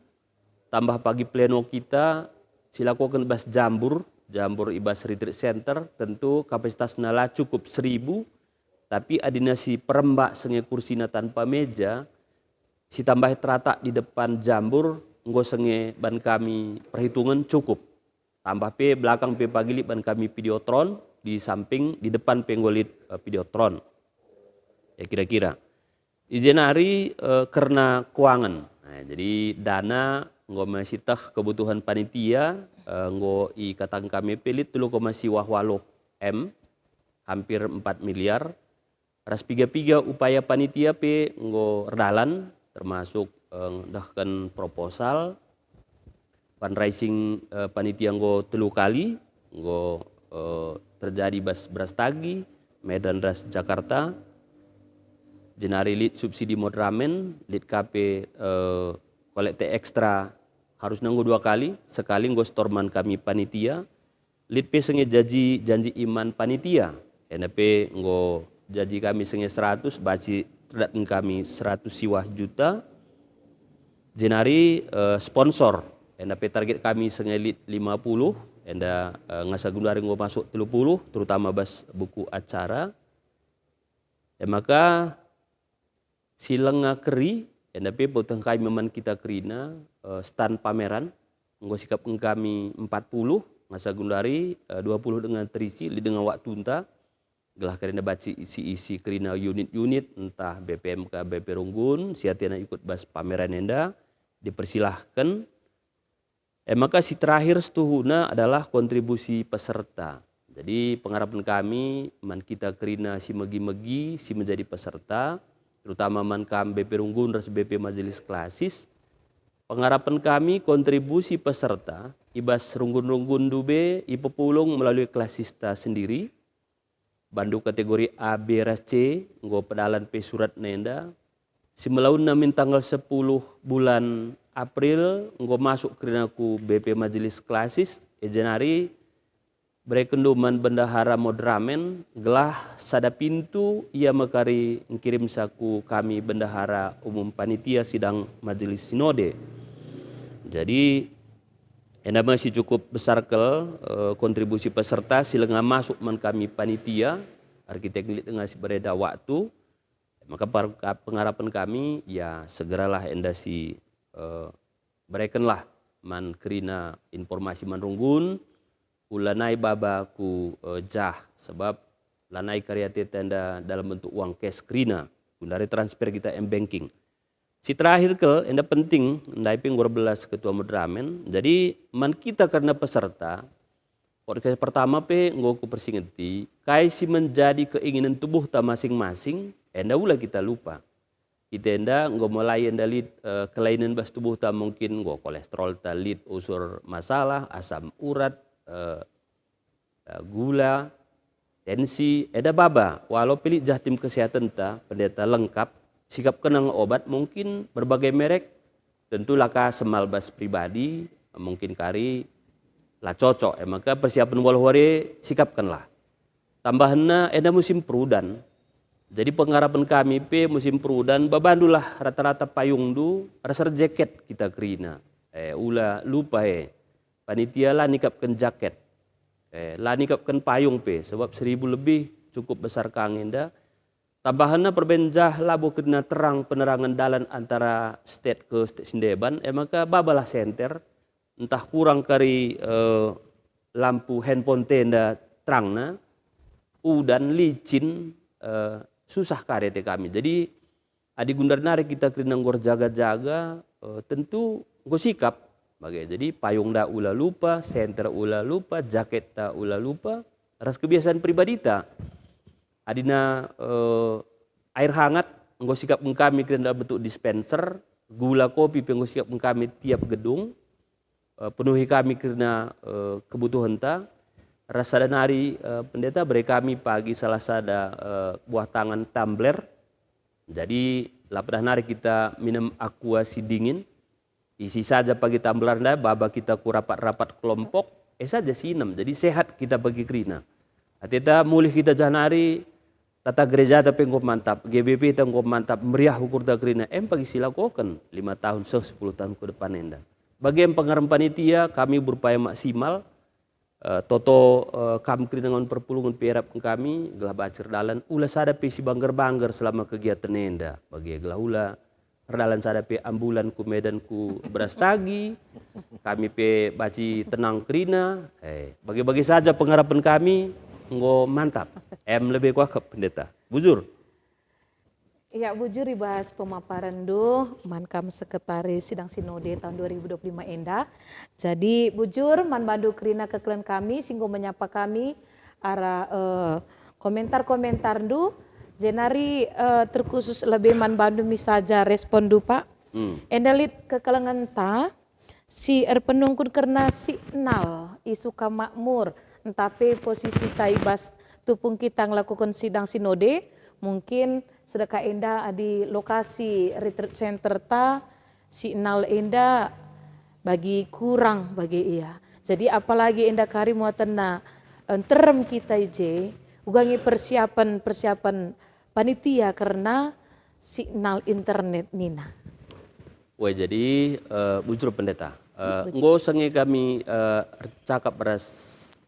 tambah pagi pleno kita silakan ibas jambur ibas retreat center, tentu kapasitasnya lah cukup 1000, tapi adina si perembak senge kursina tanpa meja, si tambah teratak di depan jambur, nggo senge ban kami perhitungan cukup. Tambah pe belakang pe pagilit ban kami videotron, di samping di depan pe nggolit videotron. Ya kira-kira. Izin hari karena keuangan. Nah, jadi dana nggo masih tah kebutuhan panitia nggo ikatan kami pelit 3,8 M, hampir 4 miliar. Ras piga-piga upaya panitia pe nggo redalan, termasuk dahkan proposal fundraising panitia nggo 3 kali, nggo terjadi beras tagi Medan ras Jakarta. Jenari lead subsidi modramen, lead KP kolekte ekstra harus nunggu 2 kali, sekali nggo storman kami panitia. Lead pe senge janji iman panitia, NP nggo janji kami senge 100, baci terdaten kami 100 siwah juta. Jenari sponsor, NP target kami senge lead 50, enda ngasa gundari nggo masuk 30, terutama bas buku acara. Maka silenga keri, NP potong kami meman kita kerina stand pameran, nggo sikap kami 40, ngasa gundari 20 dengan terisi, dengan waktu entah, gelah kerina baci isi kerina unit-unit, entah BPMK, BP Runggun, siatiana ikut bas pameran enda, dipersilahkan. Maka si terakhir setuhuna adalah kontribusi peserta. Jadi pengharapan kami, man kita kerina si megi-megi, si menjadi peserta, terutama mankam BP Runggun ras BP Majelis Klasis. Pengharapan kami kontribusi peserta ibas Runggun-Runggun dube ipepulung melalui klasista sendiri. Bandu kategori A, B, ras C, nggo pedalan pe surat nenda. Si melaun namin tanggal 10 bulan April nggo masuk kerinaku BP Majelis Klasis Januari. Berekenduman bendahara modramen gelah sada pintu ia mekari ngirim saku kami bendahara umum panitia sidang majelis sinode. Jadi enda masih cukup besar kontribusi peserta silenga masuk man kami panitia arsitek dengan si bereda waktu. Maka pengharapan kami ya segeralah enda si berekenlah man kerina informasi man Runggun ulanai baba ku jah sebab lanai karya tenda dalam bentuk uang cash kerina dari transfer kita m-banking. Si terakhir enda penting ndai ping 12 ketua modramen. Jadi man kita karena peserta podcast pertama pe nggo ku persingeti kai si menjadi keinginan tubuh ta masing-masing enda ulah kita lupa. Kita enda nggo mulai enda lid kelainan bas tubuh ta mungkin nggo kolesterol ta lid unsur masalah asam urat gula, tensi, eda baba. Walau pilih jatim kesehatan ta, pendeta lengkap, sikap kenang obat mungkin berbagai merek, tentu laka semal bas pribadi, mungkin kari lah cocok. Maka persiapan walhore sikapkanlah. Tambahannya eda musim perudan. Jadi pengharapan kami pe musim perudan babandulah rata-rata payung du, rasa jaket kita kerina. Ula lupa panitia lah nikapkan jaket. Lah nikapkan payung pe sebab 1000 lebih cukup besar kangenda. Tambahannya perbenjah labu kena terang penerangan dalan antara state ke state Sindeban. Maka babalah senter entah kurang kari lampu handphone tenda terangna udan licin susah karete kami. Jadi adi gundar nari kita kena ngor jaga-jaga tentu nggo sikap. Jadi payung dah ulah lupa, senter ulah lupa, jaket tak ulah lupa. Ras kebiasaan pribadi tak. Adina air hangat nggo sikap kami kena bentuk dispenser, gula kopi nggo sikap kami tiap gedung. Penuhi kami kena kebutuhan ta. Rasa dan hari pendeta beri kami pagi salah sada buah tangan tumbler. Jadi lapadah nari kita minum akuasi dingin. Isi saja pagi tumbler dah, baba kita ku rapat-rapat kelompok, saja sinem. Jadi sehat kita bagi kerina. Atita mulih kita janari tata gereja tapi ngop mantap, GBP kita ngop mantap, meriah ukur ta kerina. Pagi silakokan 5 tahun 10 tahun ke depan enda. Bagian pengarang panitia kami berupaya maksimal. Toto kam dengan perpulungan perap kami gelah bacer dalan ulah sada pe si banggar selama kegiatan enda bagi gelah ula dalan sada pe ambulan ku medan ku beras tagi kami pe baci tenang krina bagi-bagi saja pengharapan kami ngo mantap lebih kuat ke pendeta bujur.
Ya, bujur ibas pemaparan do mankam sekretaris sidang sinode tahun 2025 enda. Jadi bujur man bandu kerina kekelen kami singgo menyapa kami arah komentar-komentar do jenari terkhusus lebih man bandu misaja respon do Pak. Endalit kekelengan ta si penungkun karena signal isu makmur entape posisi taibas tupung kita ngelakukan sidang sinode mungkin sedekah enda di lokasi retreat center ta signal enda bagi kurang bagi iya. Jadi apalagi enda kari muatena terem kita ije ugangi persiapan panitia karena signal internet nina.
Wah jadi bujur pendeta. Ngo sange kami cakap beras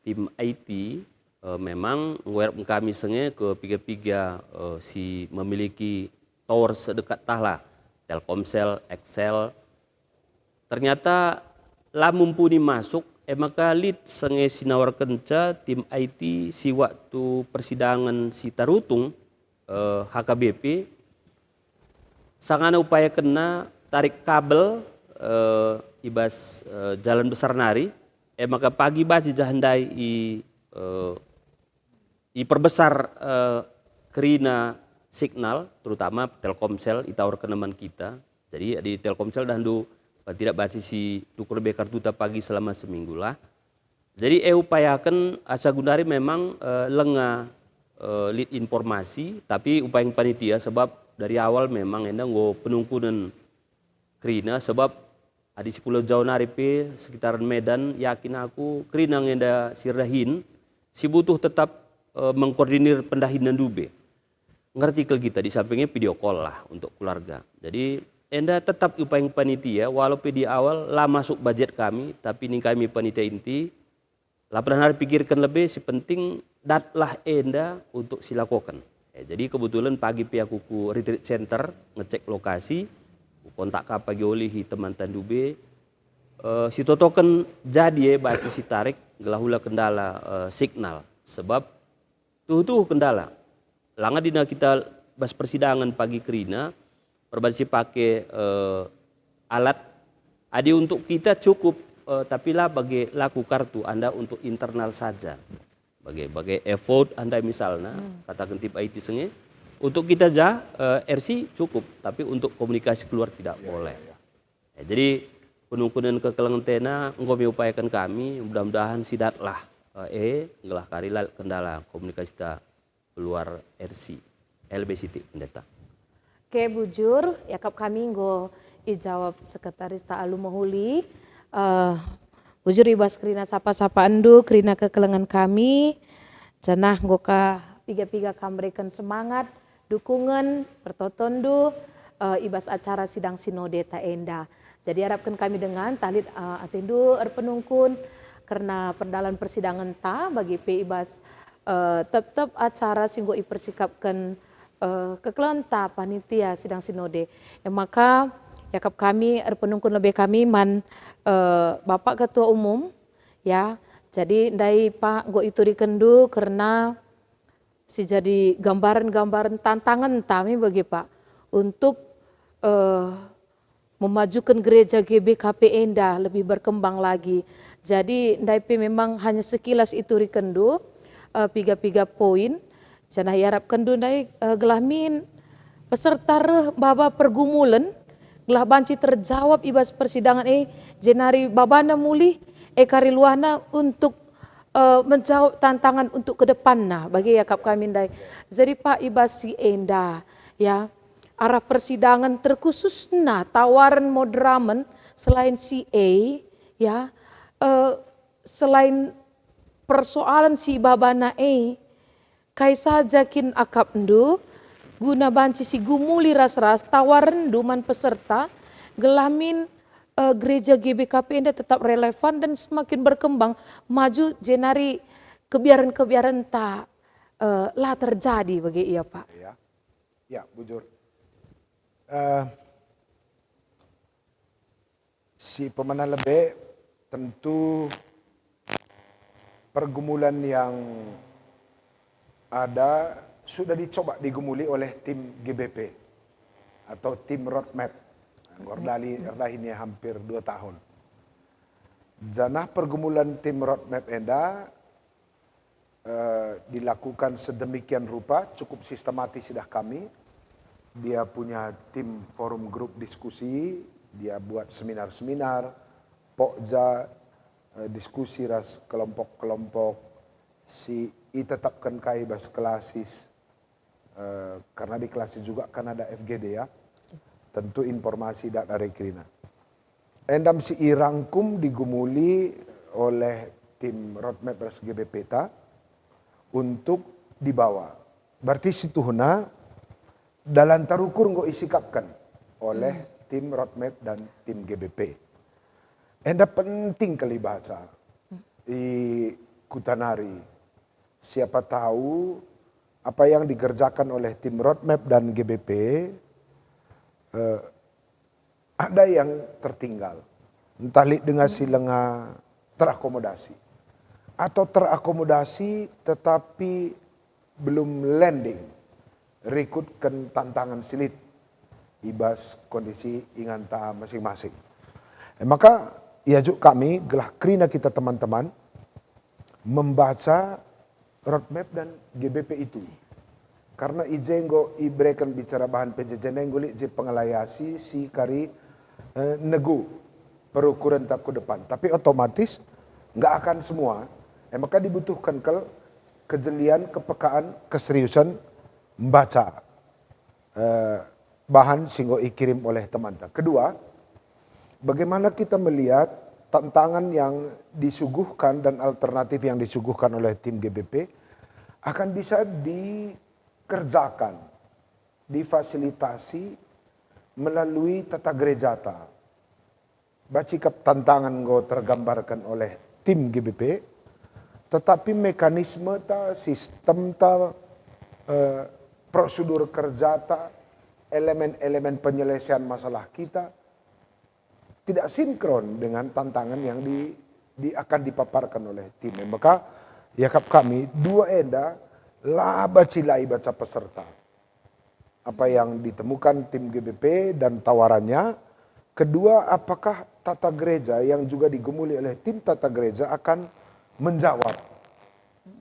tim IT memang kami senge ke piga-piga si memiliki tower sedekat tahla Telkomsel, Excel. Ternyata lah mumpuni masuk maka lead senge sinawar kenca tim IT si waktu persidangan si Tarutung HKBP sangana upaya kena tarik kabel ibas jalan besar nari maka pagi basi jahandai diperbesar kerina signal terutama Telkomsel itawar kenaman kita. Jadi di Telkomsel dahandu tidak baca si tukur be kartuta pagi selama seminggu lah. Jadi upayakan asa gunari memang lengah lead informasi tapi upaya panitia sebab dari awal memang endang go penungkunan kerina sebab di Pulau Jawa naripe sekitaran Medan yakin aku kerina ngenda sirahin si butuh tetap mengkoordinir pendahinan dube. Ngartikel kita di sampingnya video call lah untuk keluarga. Jadi enda tetap upaya panitia walaupun di awal lah masuk budget kami tapi ini kami panitia inti lah pernah pikirkan lebih si penting datlah enda untuk silakokan. Jadi kebetulan pagi pihak kuku retreat center ngecek lokasi kontak kapagi olihi teman tandube si totokan jadi baca si tarik gelahula kendala signal sebab tuh kendala. Langa dina kita bas persidangan pagi kerina, perbasi pakai alat. Adi untuk kita cukup, tapi lah bagi laku kartu Anda untuk internal saja. Bagi effort Anda misalnya, katakan tip IT senge, untuk kita RC cukup, tapi untuk komunikasi keluar tidak boleh. Ya, jadi penungkunan kekelangan tena, engkau upayakan kami, mudah-mudahan sidatlah. Ngelah karila kendala komunikasi kita keluar RC LBCT pendeta.
Oke bujur, yakap kami nggo ijawab sekretaris Ta'alu Mahuli. Bujur ibas kerina sapa-sapa andu, kerina kekelengan kami. Janah nggoka piga-piga kambrekan semangat, dukungan, pertotondu, ibas acara sidang sinode ta enda. Jadi harapkan kami dengan talit atendu penungkun, karena perdalan persidangan ta bagi PIBAS tetap acara singgo ipersikapkan kekelanta panitia sidang sinode. Maka yakap kami penungkun lebih kami man Bapak Ketua Umum ya. Jadi ndai Pak go itu dikendu karena si jadi gambaran-gambaran tantangan kami bagi Pak untuk memajukan gereja GBKP Enda lebih berkembang lagi. Jadi ndaipe memang hanya sekilas itu rikendu piga-piga poin. Janah harap kendu ndai gelahmin peserta baba pergumulan gelah banci terjawab ibas persidangan jenari babana muli kari luana untuk menjawab tantangan untuk ke depanna bagi yakap kami ndai. Jadi Pak ibas si Enda ya arah persidangan terkhusus tawaran moderamen selain CA ya selain persoalan si babana kai saja kin akap ndu guna banci si gumuli ras-ras tawaran duman peserta gelamin gereja GBKP ini tetap relevan dan semakin berkembang, maju jenari kebiaran-kebiaran tak lah terjadi bagi ia Pak.
Ya, bujur. Si pemenang lebih tentu pergumulan yang ada sudah dicoba digumuli oleh tim GBP atau tim roadmap. Ordah ini hampir 2 tahun. Janah pergumulan tim roadmap enda dilakukan sedemikian rupa, cukup sistematis sudah kami. Dia punya tim forum grup diskusi, dia buat seminar-seminar, pokja, diskusi ras kelompok-kelompok, si ditetapkan kai bas kelasis, karena di kelasis juga kan ada FGD ya, tentu informasi dari Krina. Endam si irangkum digumuli oleh tim roadmap ras GBP ta untuk dibawa. Berarti situhuna dalam tarukur nggo isikapkan oleh tim roadmap dan tim GBP. Enda penting kali bahasa di Kutanari. Siapa tahu apa yang dikerjakan oleh tim roadmap dan GBP ada yang tertinggal. Entah dengan silenga terakomodasi. Atau terakomodasi tetapi belum landing. Rekutkan tantangan silit. Ibas kondisi inganta masing-masing. Maka iajuk kami, gelah Krina kita teman-teman, membaca roadmap dan GBP itu. Karena ijenggo ibrekan bicara bahan penjejenenggo je pengelayasi si kari negu perukuran taku depan. Tapi otomatis nggak akan semua. Maka dibutuhkan kejelian, kepekaan, keseriusan membaca bahan singgo ikirim oleh teman-teman. Kedua, bagaimana kita melihat tantangan yang disuguhkan dan alternatif yang disuguhkan oleh tim GBP akan bisa dikerjakan, difasilitasi melalui tata gerejata. Bacikap tantangan go tergambarkan oleh tim GBP, tetapi mekanisme ta, sistem ta, prosedur kerja ta, elemen-elemen penyelesaian masalah kita tidak sinkron dengan tantangan yang akan dipaparkan oleh tim. Maka yakap kami dua enda lah bacilai baca peserta. Apa yang ditemukan tim GBP dan tawarannya. Kedua, apakah tata gereja yang juga digumuli oleh tim tata gereja akan menjawab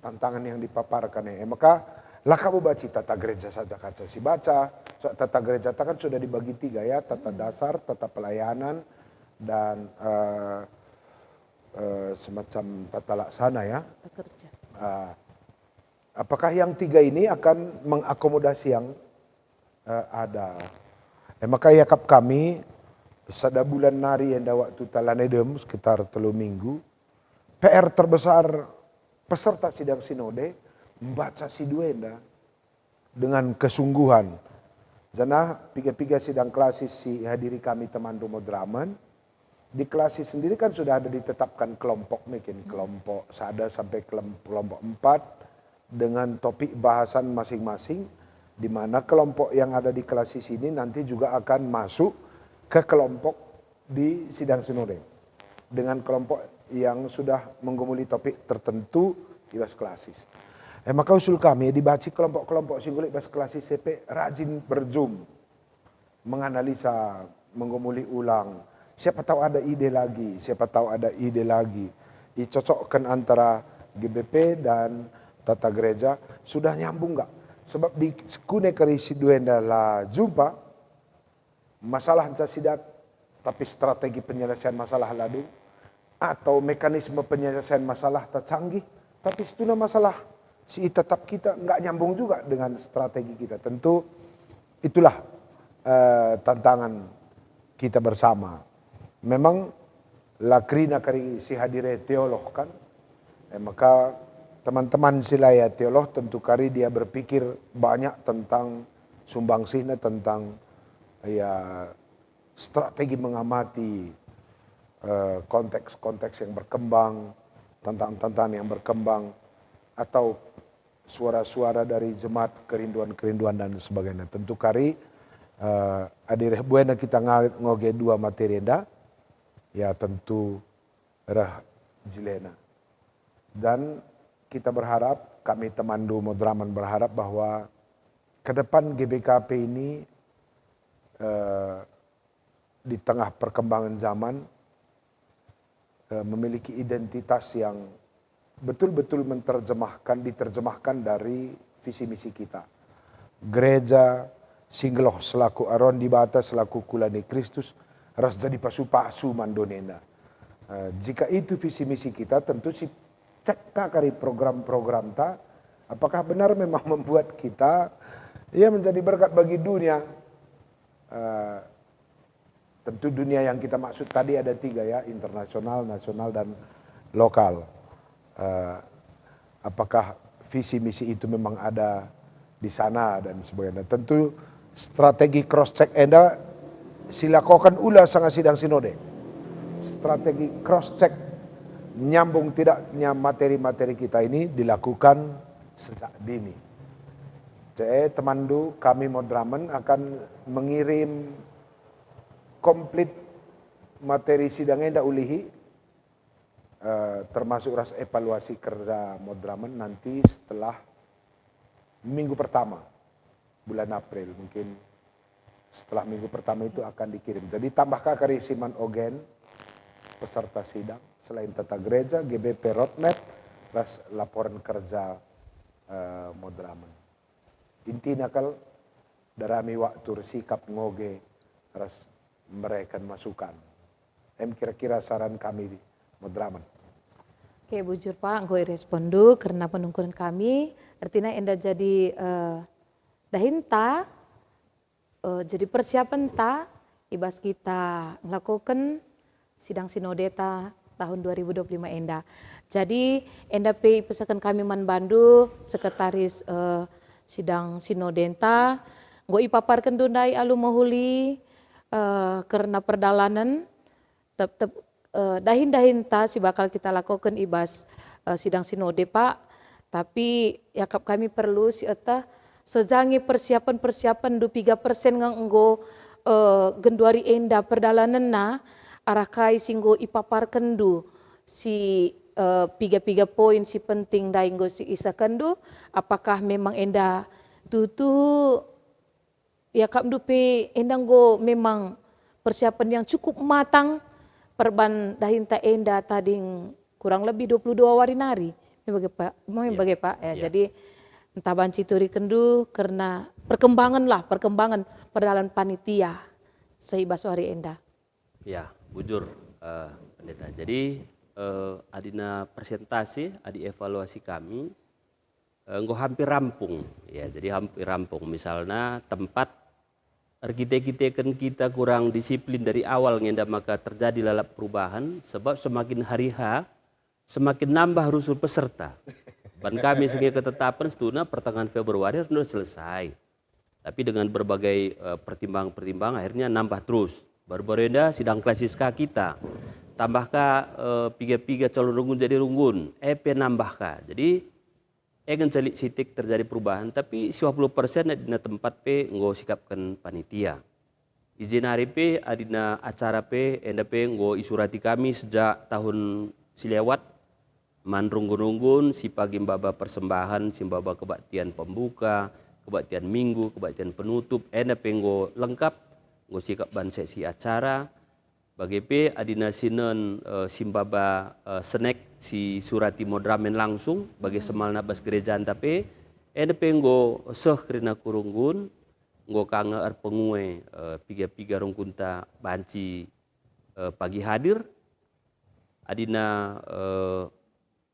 tantangan yang dipaparkan ini. Maka lakabu baca tata gereja saja kaca si baca. So, tata gereja kan sudah dibagi 3 ya, tata dasar, tata pelayanan, dan semacam tata laksana ya.
Tata kerja.
Apakah yang 3 ini akan mengakomodasi yang ada? Maka yakap kami sada bulan nari yang waktu talanedem sekitar 3 minggu. PR terbesar peserta sidang sinode membaca si duenda dengan kesungguhan. Jana piga-piga sidang klasis si hadiri kami teman Domodraman. Di klasis sendiri kan sudah ada ditetapkan kelompok, mungkin kelompok sada sampai kelompok 4 dengan topik bahasan masing-masing, di mana kelompok yang ada di klasis ini nanti juga akan masuk ke kelompok di sidang sinode dengan kelompok yang sudah menggumuli topik tertentu di bas klasis. Maka usul kami dibaca kelompok-kelompok singgulik bas klasis CP rajin berzoom, menganalisa, menggumuli ulang. Siapa tahu ada ide lagi, siapa tahu ada ide lagi. Dicocokkan antara GBP dan tata gereja, sudah nyambung nggak? Sebab di kune kerisi duenda la jumpa, masalah sidat, tapi strategi penyelesaian masalah ladu, atau mekanisme penyelesaian masalah tercanggih, tapi setuna masalah si tetap kita nggak nyambung juga dengan strategi kita. Tentu itulah tantangan kita bersama. Memang lakrina kari si hadire teolog kan, maka teman-teman silaya teolog tentu kari dia berpikir banyak tentang sumbangsihnya, tentang ya strategi mengamati konteks-konteks yang berkembang, tantangan-tantangan yang berkembang, atau suara-suara dari jemaat, kerinduan-kerinduan dan sebagainya. Tentu kari adir buena kita ngoge dua materi enda, ya tentu rah jilena. Dan kita berharap, kami Temandu Modraman berharap bahwa ke depan GBKP ini di tengah perkembangan zaman memiliki identitas yang betul-betul diterjemahkan dari visi misi kita. Gereja Singloh selaku Aron di Bata selaku Kulani Kristus ras jadi pasu-pasu mandonena. Jika itu visi misi kita, tentu si cek kari program-program ta apakah benar memang membuat kita ya menjadi berkat bagi dunia. Tentu dunia yang kita maksud tadi ada 3 ya, internasional, nasional, dan lokal. Apakah visi misi itu memang ada di sana dan sebagainya. Tentu strategi cross check enda silakokan ulah sangat sidang sinode. Strategi cross check nyambung tidaknya materi-materi kita ini dilakukan sejak dini. Jadi Temandu kami Modraman akan mengirim komplit materi sidang enda ulihi termasuk ras evaluasi kerja Modraman nanti setelah minggu pertama bulan April, mungkin setelah minggu pertama itu akan dikirim. Jadi tambahkan karisiman ogen peserta sidang selain tata gereja, GBP roadmap, ras laporan kerja Modraman. Intinya kal darami waktu sikap ngoge ras mereka masukan. Kira-kira saran kami di Modraman.
Oke, bujur Pak, gue respondu karena penungkuran kami, artinya enda jadi dahinta, jadi persiapan ta, ibas kita melakukan sidang sinodeta tahun 2025 enda. Jadi enda pe pesakan kami Man Bandu, sekretaris sidang sinodenta, gue ipaparkan dundai alu mahuli karena perdalanan tetap dahin-dahin ta si bakal kita lakukan ibas sidang sinode Pak. Tapi ya kami perlu si eta sejangi persiapan-persiapan 3% nganggo genduari enda perdalanan na arakai singgo ipaparkan du si 3 poin si penting dainggo si isakan du apakah memang enda tutu ya kap dupe endang go memang persiapan yang cukup matang perban dahinta enda tading kurang lebih 22 warinari. Memang Pak ya. Jadi entah banci turi kendu karena perkembangan perdalan panitia seibas wari enda.
Ya, bujur pendeta. Jadi adina presentasi, adi evaluasi kami hampir rampung ya. Jadi hampir rampung. Misalnya tempat arsitek-arsitek kita kurang disiplin dari awal ngenda maka terjadi lalap perubahan sebab semakin hari semakin nambah rusul peserta. Dan kami sebagai ketetapan setuna pertengahan Februari sudah selesai. Tapi dengan berbagai pertimbangan akhirnya nambah terus. Baru-baru ini sidang klasiska kita. Tambahkah piga-piga calon runggun jadi runggun. Nambahkah. Jadi kan celik sitik terjadi perubahan. Tapi 50% adina tempat nggo sikapkan panitia. Izin hari adina acara enda nggo isurati kami sejak tahun silewat. Man runggun-runggun si pagi baba persembahan, si baba kebaktian pembuka, kebaktian minggu, kebaktian penutup, enda nggo lengkap, nggo sikap ban sesi acara. Bagi adina sinen simbaba snack si surati Modramen langsung bagi semal nabas gereja tapi enda nggo seh kerina kurunggun nggo kanga pengue piga-piga rungkunta banci pagi hadir adina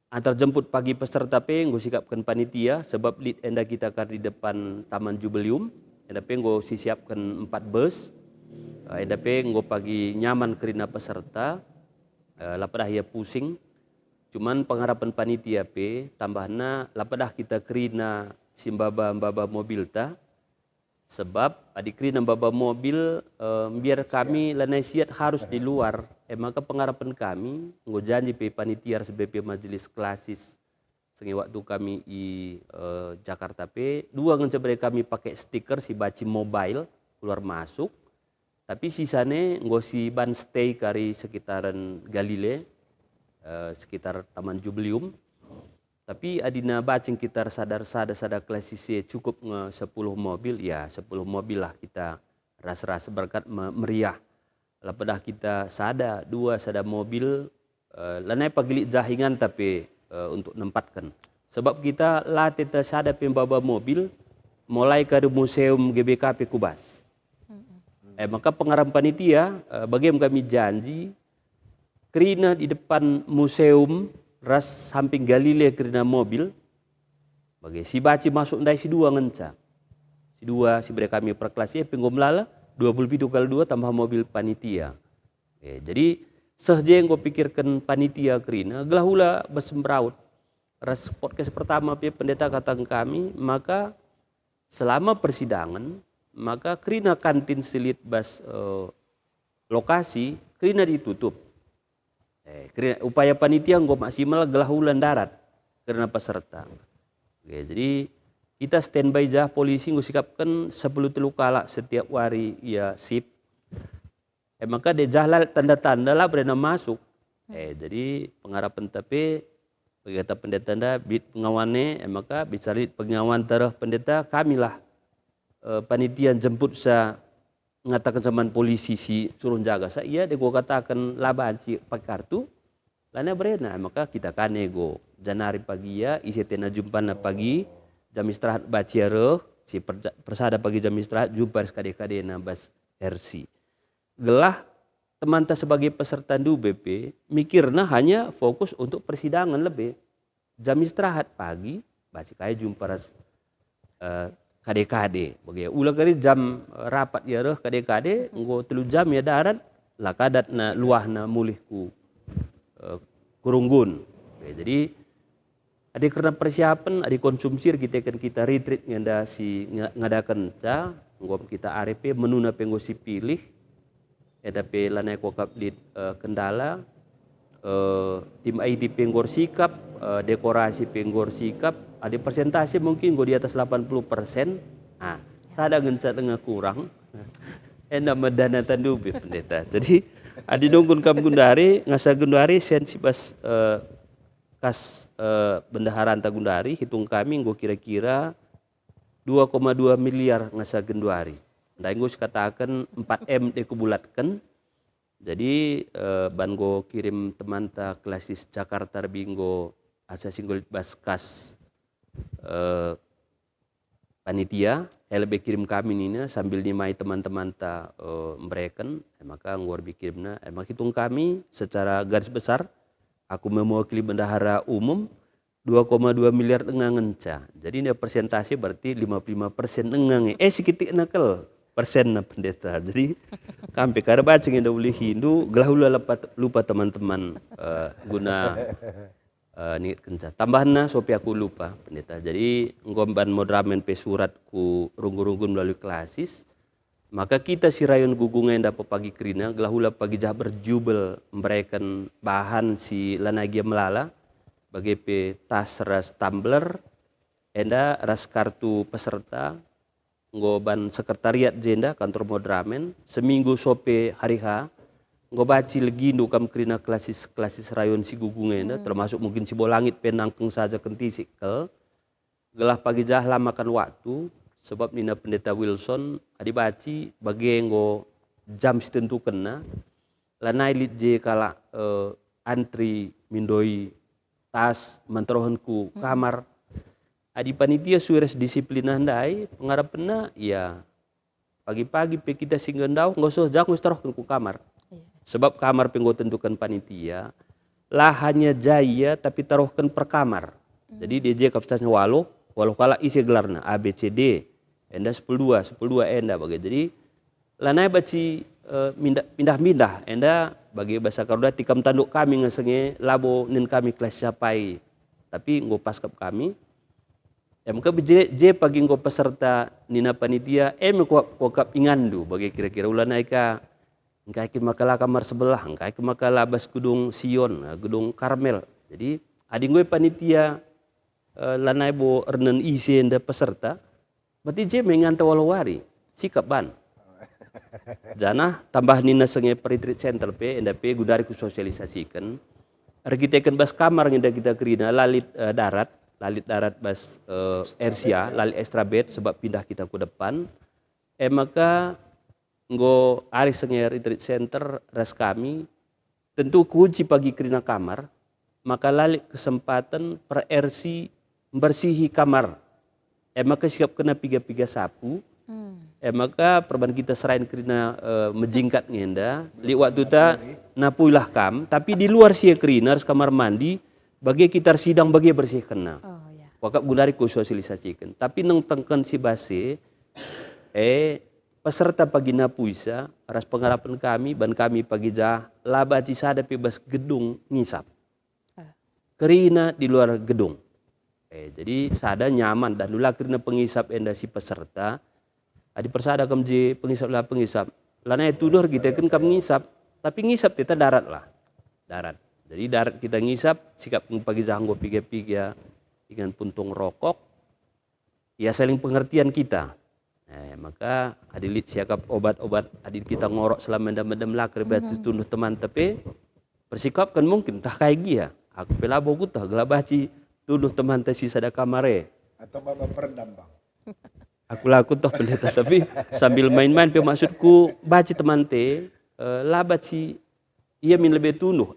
antar jemput pagi peserta nggo sikapkan panitia sebab lead enda kita kan di depan Taman Jubileum enda nggo sisiapkan 4 bus enda nggo pagi nyaman kerina peserta lapadah ia pusing cuman pengharapan panitia tambahna lapadah kita kerina simbaba mobil ta Sebab adikri nambah mobil biar kami lanai siat harus di luar. Maka pengharapan kami nggo janji pe panitia SBP majelis klasis sengi waktu kami di Jakarta pe dua ngencebere kami pakai stiker si baci mobile keluar masuk. Tapi sisane nggo si ban stay kari sekitaran Galile sekitar Taman Jubileum. Tapi adina bacing kita sadar klasisnya cukup 10 mobil, ya 10 mobil lah kita rasa berkat meriah. Lapadah kita sada mobil, lanai pagilik jahingan tapi untuk nempatkan. Sebab kita lah kita sada pembawa mobil, mulai ke museum GBKP Kubas. Maka pengarang panitia, bagaimana kami janji, kerina di depan museum, ras samping Galilea kerana mobil, bagi si baci masuk ndai si dua ngenca. Si dua si mereka kami perkelasnya penggomlala 27 kali 2 tambah mobil panitia. Jadi sehje yang gue pikirkan panitia kerina gelahula bersembraut. Ras podcast pertama pendeta kata kami, maka selama persidangan maka kerina kantin selit bas lokasi kerina ditutup. Upaya panitia nggak maksimal gelahulan darat karena peserta. Jadi kita standby jah polisi nggak sikapkan 10 kala setiap hari ya sip. Maka dia jalan tanda-tanda lah berena masuk. Jadi pengharapan tapi kata pendeta anda bit pengawannya maka bicara pengawan terah pendeta kamilah panitia jemput sa ngatakan zaman polisi si suruh jaga saya dia gua katakan labanci pakai kartu lana berena maka kita kan nego janari pagi ya isi tena jumpa na pagi jam istirahat baciare si persada pagi jam istirahat jumpa sekade-kade na bas RC gelah teman ta sebagai peserta du BP mikirna hanya fokus untuk persidangan lebih jam istirahat pagi baca kaya jumpa ras kade-kade bagi ulah kali jam rapat ya reh kade-kade nggo 3 jam ya darat lah kadat na luah na mulih ku kurunggun. Jadi ada karena persiapan ada konsumsi kita retreat ngada si ngadakan ca nggo kita ARP menu na penggo si pilih ada pe lanai kokap di Kendala tim IT penggor sikap dekorasi penggor sikap ada persentase mungkin gue di atas 80%. Sada ngencat dengan kurang. Enda medana tandu pendeta. Jadi adi nunggun kam Gundari ngasa Gundari sensi bas kas bendaharaan ta Gundari hitung kami gue kira-kira 2,2 miliar ngasa Gundari. Nda gue katakan 4M dikubulatkan. Jadi ban gue kirim teman ta klasis Jakarta Binggo asa singgol bas kas panitia LB kirim kami nina sambil nimai teman-teman ta mereken maka ngor bikirimna emang hitung kami secara garis besar aku mewakili bendahara umum 2,2 miliar engang ngenca jadi ini persentase berarti 55% engang sekitik nakel persen na pendeta jadi kampe kada baca ngenda uli Hindu gelahula lupa teman-teman guna ni kenca tambahna sopi aku lupa pendeta jadi ngomban modramen pe surat ku runggu-runggun melalui klasis maka kita si rayon gugungan dapat pagi kerina gelahula pagi jah berjubel memberikan bahan si lanagia melala bagi pe tas ras tumbler enda ras kartu peserta ngoban sekretariat jenda kantor modramen seminggu sope hari ha ngobaci lagi kam kerina klasis rayon si gugungan termasuk mungkin si bolangit penangkeng saja kenti sikel gelah pagi jahlah makan waktu sebab nina pendeta Wilson adibaci bagi ngo jam ditentukan na lanai lit je kala antri mindoi tas menterohanku kamar adi panitia sures disiplin handai pengarapna ya pagi-pagi pe kita singgendau ngosoh jangan ku kamar. Sebab kamar penggo tentukan panitia lah hanya jaya tapi taruhkan per kamar. Jadi DJ kapasitasnya walau kala isi gelarna A B C D enda 12 enda bagi. Jadi lanai baci pindah-pindah enda bagi bahasa Karuda tikam tanduk kami ngesenge labo nin kami kelas siapai. Tapi nggo paskap kami Maka je pagi ngo peserta nina panitia ko kap ingandu bagi kira-kira ulan naika engkai ke makala kamar sebelah, engkai ke makala bas gedung Sion, gedung Karmel. Jadi adi gue panitia lanai bo ernen isi enda peserta, berarti je menganta walawari sikap ban. Jana tambah nina senge retreat center pe enda pe gudari ku sosialisasikan. Arkitekkan bas kamar ngenda kita kerina lalit darat bas Ersia, lalit extra bed sebab pindah kita ke depan. Maka nggo ari senge retreat center res kami tentu kunci pagi kerina kamar, maka lalit kesempatan per RC bersihi kamar. Maka sikap kena piga-piga sapu. Maka perban kita serain kerina menjingkat ngenda li waktu ta napuilah kam tapi di luar sia kerina harus kamar mandi bagi kita sidang bagi bersih kena wakak gundari ku sosialisasikan tapi nang tengken si base peserta pagi napuisa ras pengarapan kami ban kami pagi jah laba cisada bebas gedung ngisap kerina di luar gedung jadi sada nyaman dan dulu kerina pengisap enda si peserta adi persada kam je pengisap lana itu dor kita kan kam ngisap tapi ngisap kita darat jadi darat kita ngisap sikap pagi janggo piga-piga dengan puntung rokok ya saling pengertian kita maka adilit siakap obat-obat adit kita ngorok selama mendam lakar batu tunduh teman tapi bersikap kan mungkin tak kayak gia aku pelabo kutah gelabaci tunduh teman tesi sada kamare
atau bapak peredam bang.
Aku laku toh pendeta tapi sambil main-main maksudku baca teman te lah baca ia min lebih tunduh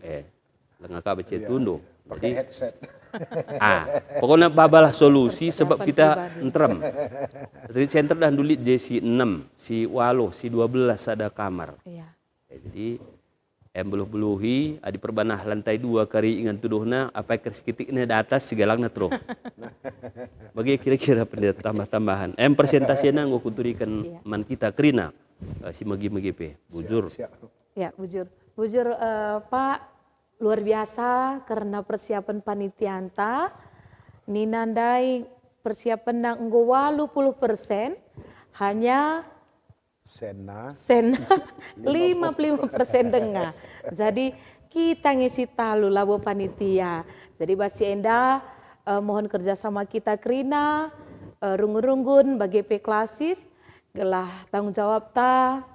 lengah baca tunduh
Pakai headset.
Pokoknya babalah solusi sebab kita entrem. Retreat center dan dulit si 6, si Walo, si 12 ada kamar.
Iya.
Jadi beluh-beluhi adi perbanah lantai 2 kari ingan tuduhna apa kesekitiknya di atas segalangna terus. Bagi kira-kira pendeta tambah-tambahan. Presentasinya nggo kuturikan man kita Krina si megi-megi pe. Bujur.
Ya, bujur Pak luar biasa karena persiapan panitianta ninandai persiapan nang nggo 80% hanya
Sena
55% tengah. Jadi kita ngisi talu labo panitia. Jadi basi enda mohon kerjasama kita Krina rungun-rungun bagi P klasis gelah tanggung jawab ta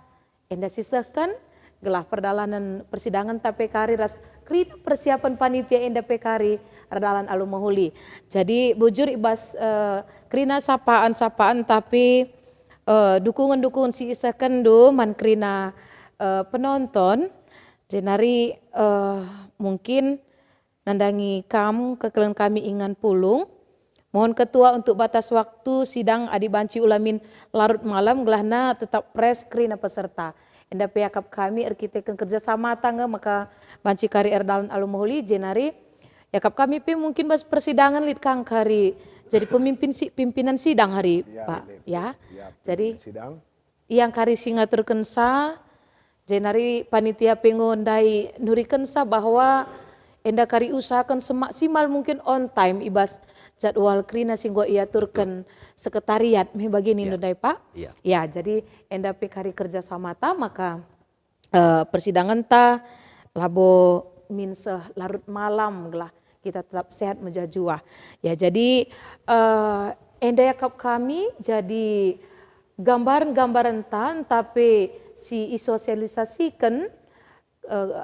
enda sisakan gelah perdalanan persidangan ta PKRI ras Krina persiapan panitia enda PKRI radalan alumahuli. Jadi bujur ibas Krina sapaan-sapaan tapi dukungan-dukungan si isakan do man Krina penonton jenari mungkin nandangi kamu kekelen kami ingan pulung mohon ketua untuk batas waktu sidang adi banci ulamin larut malam gelahna tetap pres Krina peserta enda pihakap kami arkitekkan kerjasama tangga maka banci kari erdalan alumahuli jenari yakap kami pi mungkin bas persidangan lit kang kari jadi pimpinan sidang hari ya, Pak ya. Jadi sidang yang kari singa turkensa jenari panitia pengondai nurikensa bahwa enda kari usahakan semaksimal mungkin on time ibas jadwal Krina singgo ia turken sekretariat me begini nudai Pak. Ya, jadi enda pe kari kerja sama ta maka persidangan ta labo minseh larut malam gelah kita tetap sehat menjajua. Ya jadi enda yakap kami jadi gambaran-gambaran tan tapi si isosialisasikan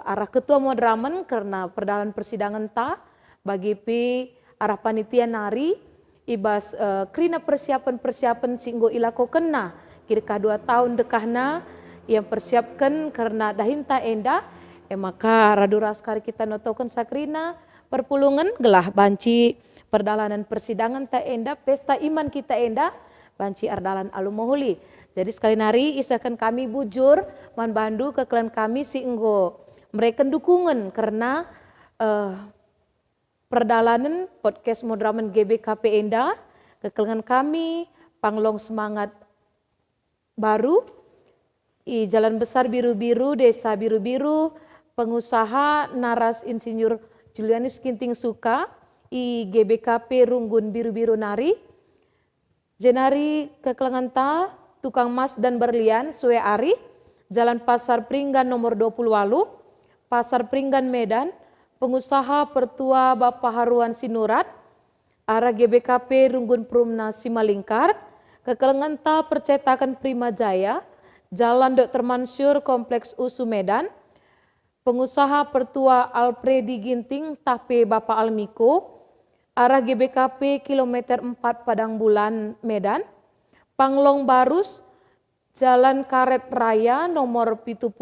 arah ketua moderamen karena perdalan persidangan ta bagi pi arah panitia nari ibas Krina persiapan singgo ilako kena kira 2 tahun dekahna yang persiapkan karena dahinta enda maka radu raskari kita notokan sakrina perpulungan gelah banci perdalanan persidangan ta enda pesta iman kita enda banci ardalan alumahuli. Jadi sekali nari isakan kami bujur man bandu keklan kami si enggo mereka dukungan karena perdalanan podcast moderamen GBKP enda keklengan kami panglong semangat baru i jalan besar biru-biru desa biru-biru pengusaha naras insinyur Julianus Kinting Suka, i GBKP Runggun Biru-Biru Nari, Jenari kekelengan ta, tukang emas dan berlian, Sue Ari, Jalan Pasar Pringgan nomor 28, Pasar Pringgan Medan, pengusaha Pertua Bapak Haruan Sinurat, arah GBKP Runggun Prumna Simalingkar, kekelengan ta percetakan Prima Jaya, Jalan Dr. Mansur Kompleks USU Medan, pengusaha Pertua Alpredi Ginting Tape Bapak Almiko, arah GBKP kilometer 4 Padang Bulan Medan, Panglong Barus, Jalan Karet Raya nomor 70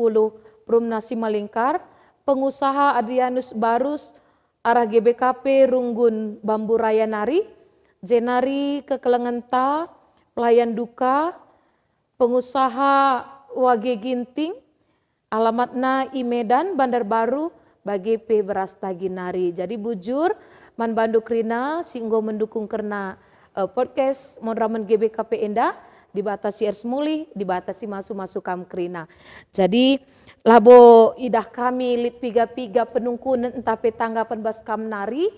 Prumna Simalingkar, pengusaha Adrianus Barus, arah GBKP Runggun Bambu Raya Nari, Jenari kekelengan ta, pelayan duka, pengusaha Wage Ginting, alamatna I Medan, Bandar Baru, bagi P Beras Taginari. Jadi bujur, man bandu krina, singgo mendukung karena podcast Modraman GBKP Enda, dibatasi Ersmuli, dibatasi masuk-masuk kam krina. Jadi labo idah kami lit piga-piga penungkunan entape tanggapan bas kam nari,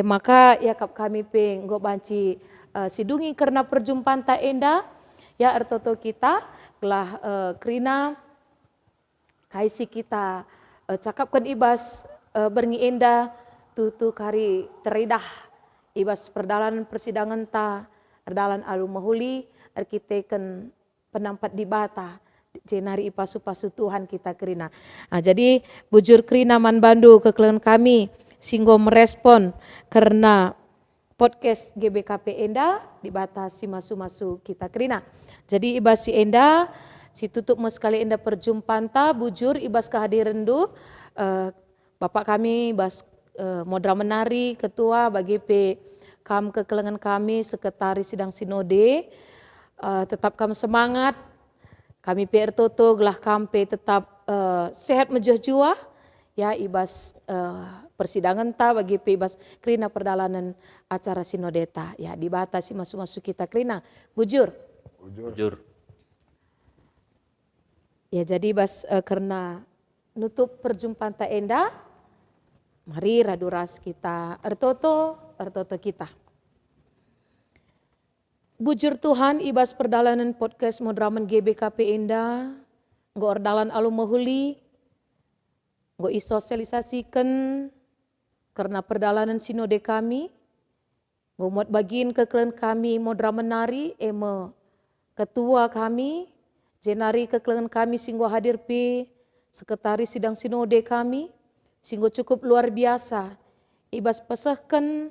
maka ya kap kami peng go banci sidungi karena perjumpaan ta enda, ya ertoto kita gelah krina kaisi kita cakapkan ibas berngi enda tutu kari teridah ibas perdalanan persidangan ta erdalan alu mahuli arkiteken penampat di bata jenari ipasu-pasu Tuhan kita krina. Nah, jadi bujur krina man bandu kekelengan kami singgo merespon karena podcast GBKP Enda dibatasi masu-masu kita krina. Jadi ibas si Enda si tutup sekali Enda perjumpaan ta bujur ibas kehadiran du Bapak kami bas Modra Menari ketua bagi P kam kekelengan kami sekretaris sidang sinode. Tetap kami semangat, kami PR Toto gelah kampe tetap sehat menjua ya ibas persidangan ta bagi ibas krina perdalanan acara sinodeta ya dibatasi masuk-masuk kita krina bujur. Ya jadi ibas karena nutup perjumpaan ta enda, mari raduras kita ertoto kita. Bujur Tuhan ibas perdalanan podcast Modraman GBKP Enda, nggo ordalan alu mahuli, nggo isosialisasikan karena perdalanan sinode kami, nggo muat bagiin kekelengan kami Modraman Nari, ketua kami, jenari kekelengan kami singgo hadir pi sekretaris sidang sinode kami, singgo cukup luar biasa, ibas pesahkan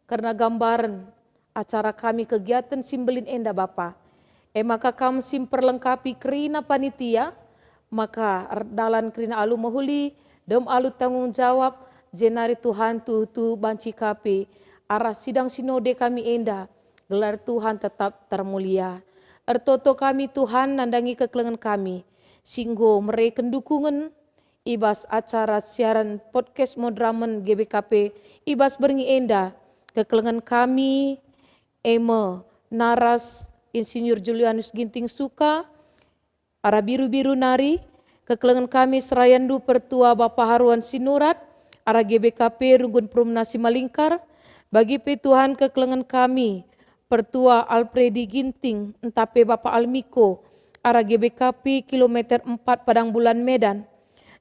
karena gambaran acara kami kegiatan simbelin enda Bapa. Maka kami sim perlengkapi kerina panitia, maka dalan kerina alu mahuli, dom alu tanggung jawab, jenari Tuhan tu banci kapi, arah sidang sinode kami enda, gelar Tuhan tetap termulia. Ertoto kami Tuhan nandangi kekelengan kami, singgo mereken dukungan, ibas acara siaran podcast Modraman GBKP, ibas berngi enda, kekelengan kami, Naras Insinyur Julianus Ginting Suka, arah biru-biru nari, kekelengan kami Serayandu Pertua Bapak Haruan Sinurat, arah GBKP Runggun Prumna Simalingkar, bagi Tuhan kekelengan kami Pertua Alpredi Ginting Entape Bapak Almiko, arah GBKP kilometer 4 Padang Bulan Medan,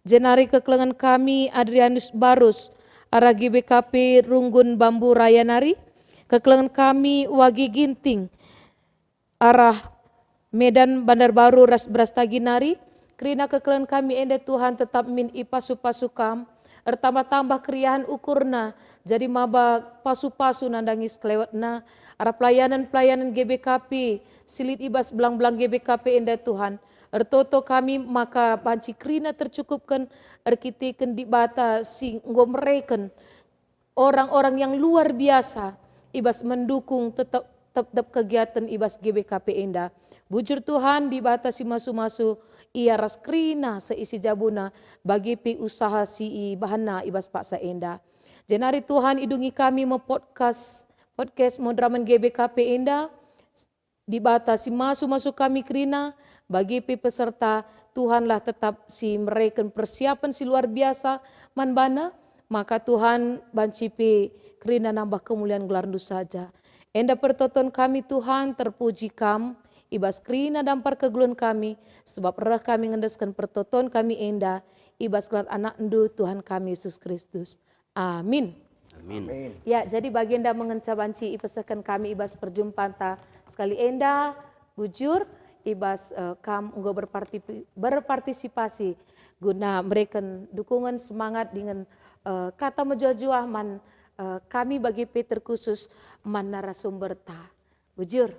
jenari kekelengan kami Adrianus Barus, arah GBKP Runggun Bambu Raya Nari, kekelengan kami Wagi Ginting, arah Medan Bandar Baru Ras Beras Taginari, kerina kekelengan kami ende Tuhan tetap min ipasu-pasukam, ertambah-tambah kriahan ukurna, jadi maba pasu-pasu nandangis kelewatna, arah pelayanan GBKP, silit ibas belang-belang GBKP ende Tuhan, ertoto kami maka panci krina tercukupkan, erkiteken di bata singgo mereken, orang-orang yang luar biasa, ibas mendukung tetap kegiatan ibas GBKP Enda. Bujur Tuhan dibatasi masu-masu ia raskrina seisi jabuna bagi pi usaha si bahana ibas paksa Enda. Jenari Tuhan idungi kami podcast Modraman GBKP Enda dibatasi masu-masu kami krina bagi pi peserta Tuhanlah tetap si mereka persiapan si luar biasa manbana maka Tuhan bancipi kerina nambah kemuliaan gelar saja. Enda pertoton kami Tuhan, terpuji kam, ibas krina dampar kegulun kami, sebab reh kami ngendeskan pertoton kami enda, ibas kelan anak endu Tuhan kami Yesus Kristus. Amin.
Amin.
Ya, jadi baginda mengencabanci ipesakan kami ibas perjumpaan ta sekali enda, bujur, ibas kam unggo berpartisipasi guna memberikan dukungan semangat dengan kata menjua-jua man kami bagi Peter khusus man narasumber ta. Bujur.